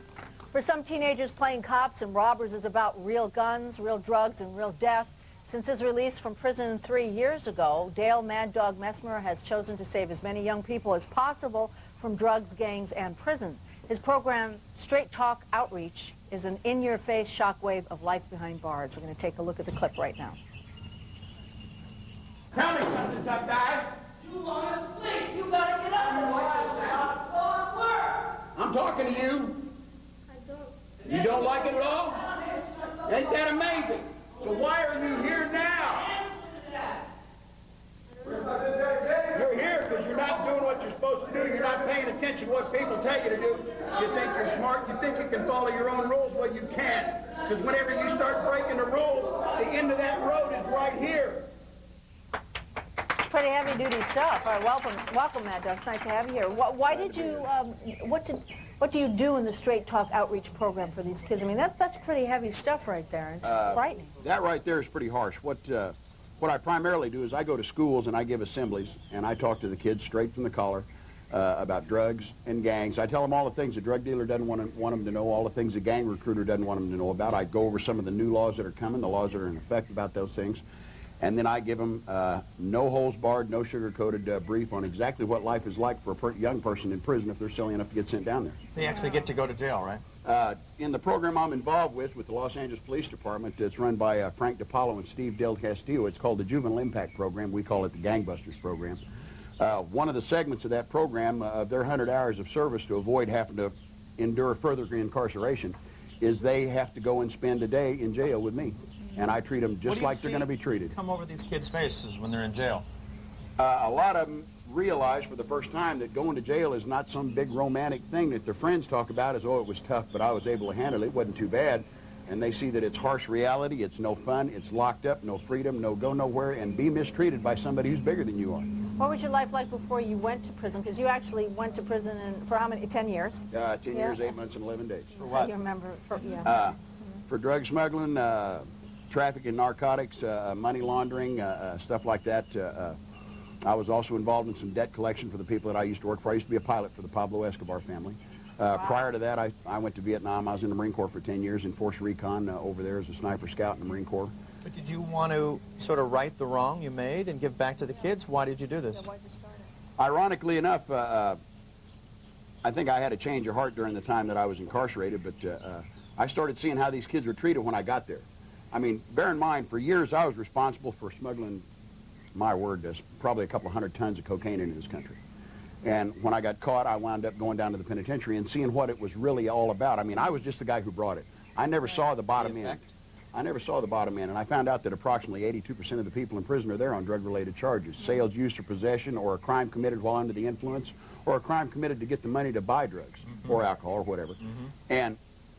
For some teenagers, playing cops and robbers is about real guns, real drugs, and real death. Since his release from prison 3 years ago, Dale Mad Dog Messmer has chosen to save as many young people as possible from drugs, gangs, and prison. His program, Straight Talk Outreach, is an in-your-face shockwave of life behind bars. We're going to take a look at the clip right now. Tell me something, tough guy. You want to sleep. You better get up and wake yourself. Go to work. I'm talking to you. I don't. You don't like it at all? Ain't that amazing? So why are you here now? You're here because you're not doing what you're supposed to do. You're not paying attention to what people tell you to do. You think you're smart. You think you can follow your own rules. Well, you can't. Because whenever you start breaking the rules, the end of that road is right here. Pretty heavy-duty stuff. All right, welcome, Mad Dog. It's nice to have you here. Why did you? What do you do in the Straight Talk Outreach program for these kids? I mean, that's pretty heavy stuff right there. It's frightening. That right there is pretty harsh. What I primarily do is I go to schools and I give assemblies and I talk to the kids straight from the collar about drugs and gangs. I tell them all the things the drug dealer doesn't want them to know, all the things the gang recruiter doesn't want them to know about. I go over some of the new laws that are coming, the laws that are in effect about those things. And then I give them no holes barred, no sugar-coated brief on exactly what life is like for a young person in prison if they're silly enough to get sent down there. They actually get to go to jail, right? In the program I'm involved with the Los Angeles Police Department, it's run by Frank DiPaolo and Steve Del Castillo. It's called the Juvenile Impact Program. We call it the Gangbusters Program. One of the segments of that program, of their 100 hours of service to avoid having to endure further incarceration, is they have to go and spend a day in jail with me. And I treat them just like they're going to be treated. Come over these kids' faces when they're in jail. A lot of them realize for the first time that going to jail is not some big romantic thing that their friends talk about as, oh, it was tough, but I was able to handle it. It wasn't too bad. And they see that it's harsh reality, it's no fun, it's locked up, no freedom, no go nowhere, and be mistreated by somebody who's bigger than you are. What was your life like before you went to prison? Because you actually went to prison for how many? 10 years? 10 years, 8 months, and 11 days. For what? You remember? For drug smuggling, trafficking, narcotics, money laundering, stuff like that. I was also involved in some debt collection for the people that I used to work for. I used to be a pilot for the Pablo Escobar family. Prior to that, I went to Vietnam. I was in the Marine Corps for 10 years in Force Recon over there as a sniper scout in the Marine Corps. But did you want to sort of right the wrong you made and give back to the kids? Why did you do this? Ironically enough, I think I had a change of heart during the time that I was incarcerated, but I started seeing how these kids were treated when I got there. I mean, bear in mind, for years I was responsible for smuggling my word, there's probably a couple 100 tons of cocaine in this country. And when I got caught, I wound up going down to the penitentiary and seeing what it was really all about. I mean, I was just the guy who brought it. I never saw the bottom end. I never saw the bottom end, and I found out that approximately 82% of the people in prison are there on drug-related charges, sales, use, or possession, or a crime committed while under the influence, or a crime committed to get the money to buy drugs or alcohol or whatever. And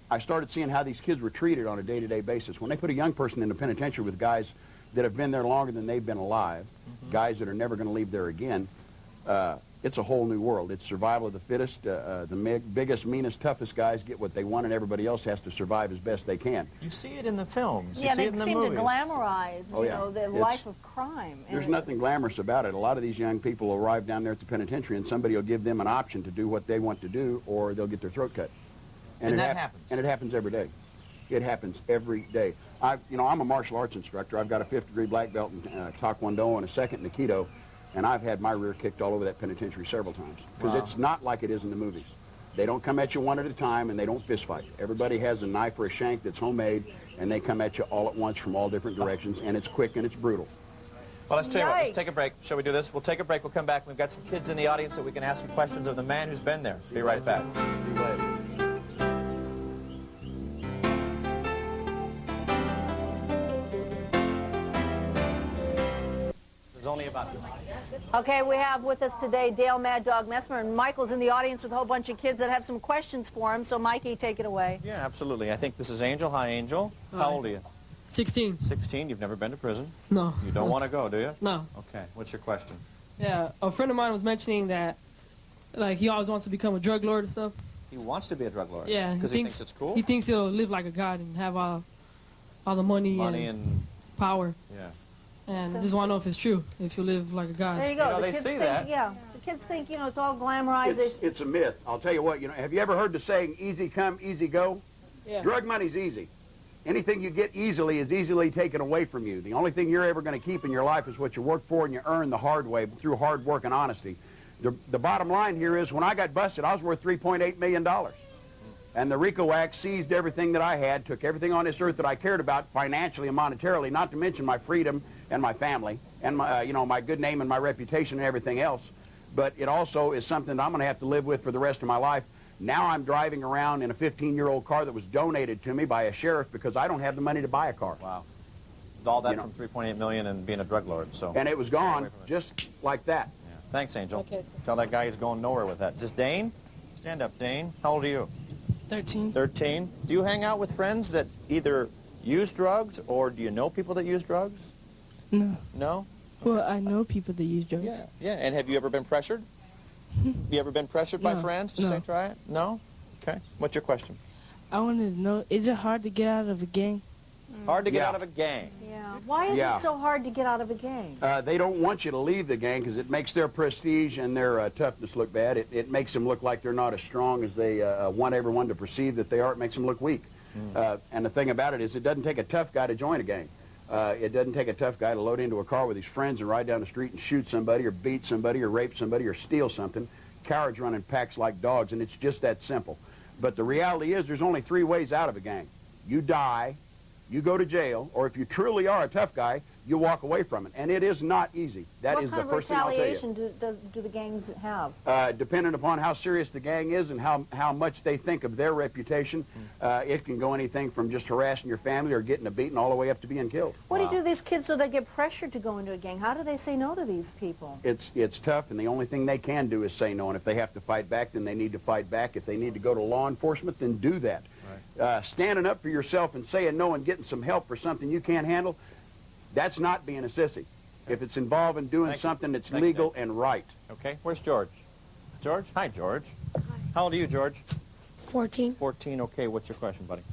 I started seeing how these kids were treated on a day-to-day basis. When they put a young person in the penitentiary with guys that have been there longer than they've been alive, guys that are never going to leave there again, it's a whole new world. It's survival of the fittest. The biggest, meanest, toughest guys get what they want, and everybody else has to survive as best they can. You see it in the films. Yeah, you see they it in the seem movies. to glamorize, you know, the life of crime. There's nothing glamorous about it. A lot of these young people arrive down there at the penitentiary, and somebody will give them an option to do what they want to do, or they'll get their throat cut. And that happens. And it happens every day. It happens every day. I'm a martial arts instructor. I've got a 5th-degree black belt in Taekwondo and a 2nd in Aikido. And I've had my rear kicked all over that penitentiary several times. Because it's not like it is in the movies. They don't come at you one at a time, and they don't fist fight. Everybody has a knife or a shank that's homemade, and they come at you all at once from all different directions, and it's quick and it's brutal. Well, let's tell you what, let's take a break. Shall we do this? We'll take a break. We'll come back. We've got some kids in the audience that we can ask some questions of the man who's been there. Be right back. Be glad. There's only about... Okay, we have with us today Dale Mad Dog Messmer, and Michael's in the audience with a whole bunch of kids that have some questions for him. So, Mikey, take it away. Yeah, absolutely. I think this is Angel. Hi, Angel. How old are you? 16. 16. You've never been to prison? No. You don't want to go, do you? No. Okay. What's your question? Yeah, a friend of mine was mentioning that, like, he always wants to become a drug lord and stuff. He wants to be a drug lord. Yeah. Because he thinks it's cool? He thinks he'll live like a god and have all the money and power. Yeah. And just want to know if it's true, if you live like a god. There you go. You know, the they kids see think, that. Yeah, the kids think, you know, it's all glamorized. It's a myth. I'll tell you what, have you ever heard the saying, easy come, easy go? Yeah. Drug money's easy. Anything you get easily is easily taken away from you. The only thing you're ever going to keep in your life is what you work for and you earn the hard way through hard work and honesty. The bottom line here is when I got busted, I was worth $3.8 million. And the RICO Act seized everything that I had, took everything on this earth that I cared about financially and monetarily, not to mention my freedom and my family and my, my good name and my reputation and everything else. But it also is something that I'm going to have to live with for the rest of my life. Now I'm driving around in a 15-year-old car that was donated to me by a sheriff because I don't have the money to buy a car. Wow. All that from $3.8 million and being a drug lord. So. And it was gone just like that. Yeah. Thanks, Angel. Okay. Tell that guy he's going nowhere with that. Is this Dane? Stand up, Dane. How old are you? 13. 13. Do you hang out with friends that either use drugs or do you know people that use drugs? No. No? Well, I know people that use drugs. Yeah. Yeah. And have you ever been pressured? You ever been pressured by No. friends to No. say try it? No? Okay. What's your question? I wanted to know, is it hard to get out of a gang? Hard to get out of a gang. Yeah. Why is it so hard to get out of a gang? They don't want you to leave the gang because it makes their prestige and their toughness look bad. It makes them look like they're not as strong as they want everyone to perceive that they are. It makes them look weak. And the thing about it is it doesn't take a tough guy to join a gang. It doesn't take a tough guy to load into a car with his friends and ride down the street and shoot somebody or beat somebody or rape somebody or steal something. Cowards run in packs like dogs, and it's just that simple. But the reality is there's only 3 ways out of a gang. You die, you go to jail, or if you truly are a tough guy, you walk away from it. And it is not easy. That is the first thing I'll tell you. What kind of retaliation do the gangs have? Depending upon how serious the gang is and how much they think of their reputation, it can go anything from just harassing your family or getting a beating all the way up to being killed. What do you do to these kids so they get pressured to go into a gang? How do they say no to these people? It's tough, and the only thing they can do is say no. And if they have to fight back, then they need to fight back. If they need to go to law enforcement, then do that. Right. Standing up for yourself and saying no and getting some help for something you can't handle, that's not being a sissy. If it's involving doing something that's legal and right. Okay. Where's George? George? Hi, George. Hi. How old are you, George? 14. 14. Okay. What's your question, buddy?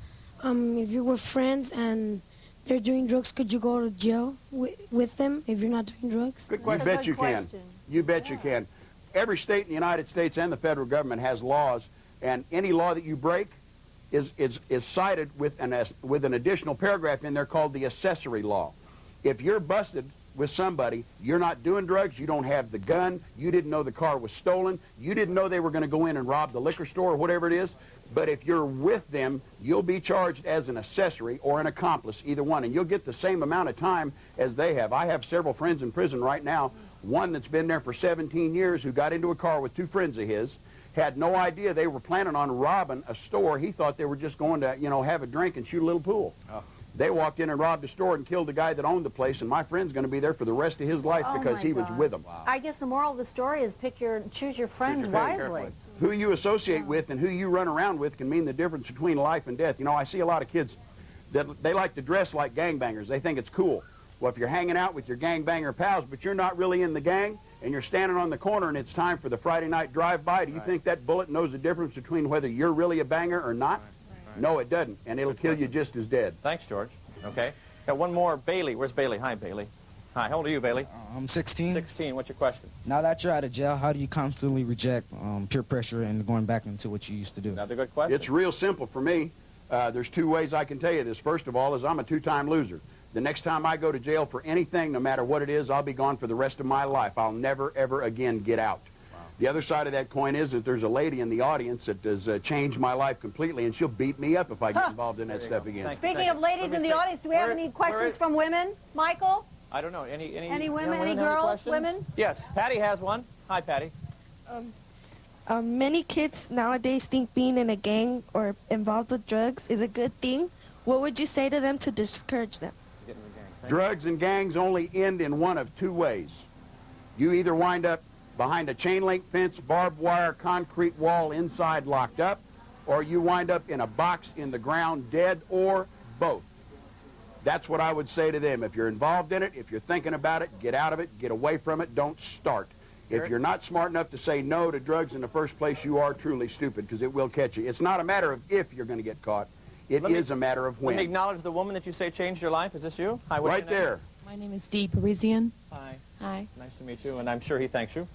If you're with friends and they're doing drugs, could you go to jail with them if you're not doing drugs? Good question. You bet you can. You bet you can. Every state in the United States and the federal government has laws, and any law that you break is cited with an additional paragraph in there called the accessory law. If you're busted with somebody, you're not doing drugs, you don't have the gun, you didn't know the car was stolen, you didn't know they were going to go in and rob the liquor store or whatever it is, But if you're with them, you'll be charged as an accessory or an accomplice, either one, and you'll get the same amount of time as they have. I have several friends in prison right now, one that's been there for 17 years who got into a car with two friends of his, had no idea they were planning on robbing a store. He thought they were just going to, you know, have a drink and shoot a little pool. Oh. They walked in and robbed a store and killed the guy that owned the place, and my friend's going to be there for the rest of his life because he was with them. Wow. I guess the moral of the story is choose your friends wisely. Who you associate with and who you run around with can mean the difference between life and death. You know, I see a lot of kids that they like to dress like gangbangers. They think it's cool. Well, if you're hanging out with your gangbanger pals, but you're not really in the gang, and you're standing on the corner and it's time for the Friday night drive-by, do you think that bullet knows the difference between whether you're really a banger or not? No, it doesn't, and it'll kill you just as dead. Thanks, George. Okay. Got one more. Bailey. Where's Bailey? Hi, Bailey. Hi, how old are you, Bailey? I'm 16. 16. What's your question? Now that you're out of jail, how do you constantly reject peer pressure and going back into what you used to do? Another good question. It's real simple for me. There's two ways I can tell you this. First of all is I'm a two-time loser. The next time I go to jail for anything, no matter what it is, I'll be gone for the rest of my life. I'll never, ever again get out. Wow. The other side of that coin is that there's a lady in the audience that has changed my life completely, and she'll beat me up if I get involved in that stuff again. Speaking of ladies in the audience, do we have any questions from women? Michael? I don't know. Any women, any girls, women? Yes. Patty has one. Hi, Patty. Many kids nowadays think being in a gang or involved with drugs is a good thing. What would you say to them to discourage them? Drugs and gangs only end in one of two ways. You either wind up behind a chain link fence, barbed wire, concrete wall inside locked up, or you wind up in a box in the ground dead, or both. That's what I would say to them. If you're involved in it, if you're thinking about it, get out of it, get away from it, don't start. If you're not smart enough to say no to drugs in the first place, you are truly stupid, because it will catch you. It's not a matter of if you're going to get caught. It is a matter of when. Let me acknowledge the woman that you say changed your life. Is this you? Hi, what's right your name? there. My name is Dee Parisian. Hi. Hi. Nice to meet you, and I'm sure he thanks you.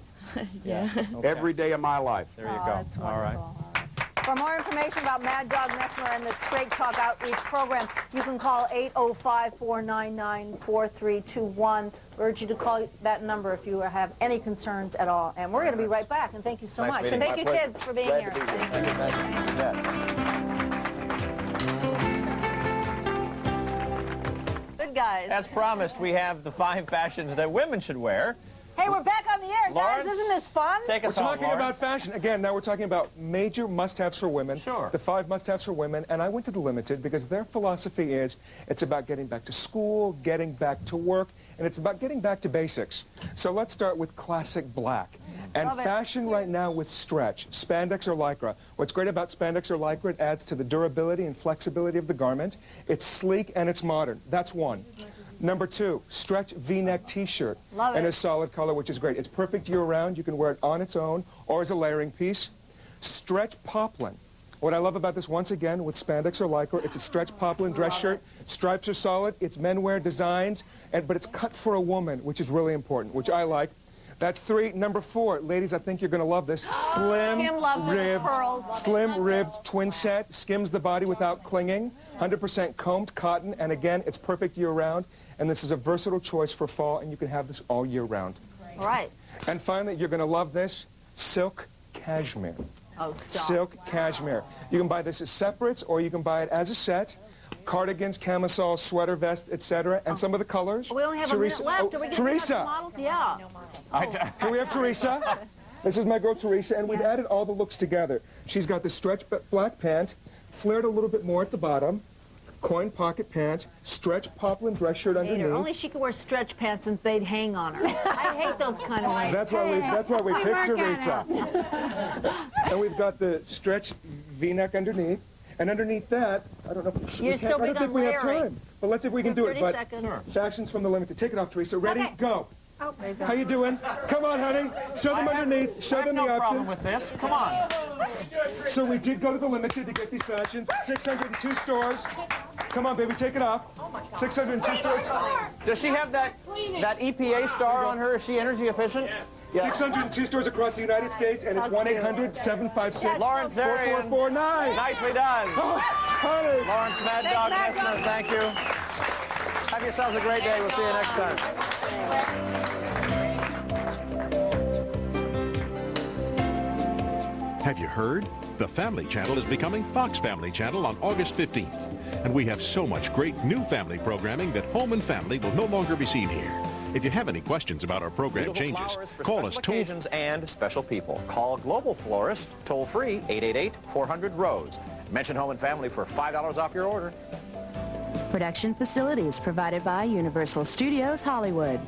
Yeah. Okay. Every day of my life. There you go. That's all right. For more information about Mad Dog Messmer and the Straight Talk Outreach Program, you can call 805-499-4321. Urge you to call that number if you have any concerns at all. And we're going to be right back, and thank you so much. And thank you, kids, for being here. Good guys. As promised, we have the 5 fashions that women should wear. Hey, we're back on the air, guys. Isn't this fun? Take us We're home, talking about fashion. Again, now we're talking about major must-haves for women. Sure. The 5 must-haves for women. And I went to the Limited because their philosophy is it's about getting back to school, getting back to work, and it's about getting back to basics. So let's start with classic black. And fashion right now with stretch, spandex or lycra. What's great about spandex or lycra, it adds to the durability and flexibility of the garment. It's sleek and it's modern. That's one. Number 2, stretch V-neck T-shirt in a solid color, which is great. It's perfect year-round. You can wear it on its own or as a layering piece. Stretch poplin. What I love about this, once again, with spandex or lycra, it's a stretch poplin dress shirt. Stripes are solid. It's menwear designs, but it's cut for a woman, which is really important, which I like. That's 3. Number 4, ladies, I think you're going to love this. Slim-ribbed twin set. Skims the body without clinging. 100% combed cotton, and again, it's perfect year-round. And this is a versatile choice for fall, and you can have this all year round. All right. And finally, you're going to love this, silk cashmere. Oh, stop. Silk cashmere. You can buy this as separates, or you can buy it as a set. Cardigans, camisoles, sweater vest, etc. And some of the colors. We only have a minute left. Are we Teresa. models? Yeah. Here we have Teresa. This is my girl Teresa, and we've added all the looks together. She's got the stretch black pant, flared a little bit more at the bottom, coin pocket pant, stretch poplin dress shirt underneath. Only she could wear stretch pants since they'd hang on her. I hate those kind of ways. That's why we picked Teresa. And we've got the stretch V-neck underneath. And underneath that, I don't know if I don't think we have time. But let's see if we can do it. But fashions from the Limited. Take it off, Teresa. Ready? Go. Oh, how you doing? Come on, honey. Show them underneath. Show them the options. Problem with this. Come on. So we did go to the Limited to get these fashions. 602 stores. Come on, baby, take it off. 602 stores. Does she have that EPA star on her? Is she energy efficient? Yeah. 602 stores across the United States, and it's 1-800-756-4449. Lawrence Zarian. Nicely done. Oh, honey. Lawrence Mad Dog Messmer, thank you. Have yourselves a great day. We'll see you next time. Have you heard? The Family Channel is becoming Fox Family Channel on August 15th. And we have so much great new family programming that Home and Family will no longer be seen here. If you have any questions about our program changes, call us toll occasions and special people. Call Global Florist toll-free 888-400-ROSE. Mention Home and Family for $5 off your order. Production facilities provided by Universal Studios Hollywood.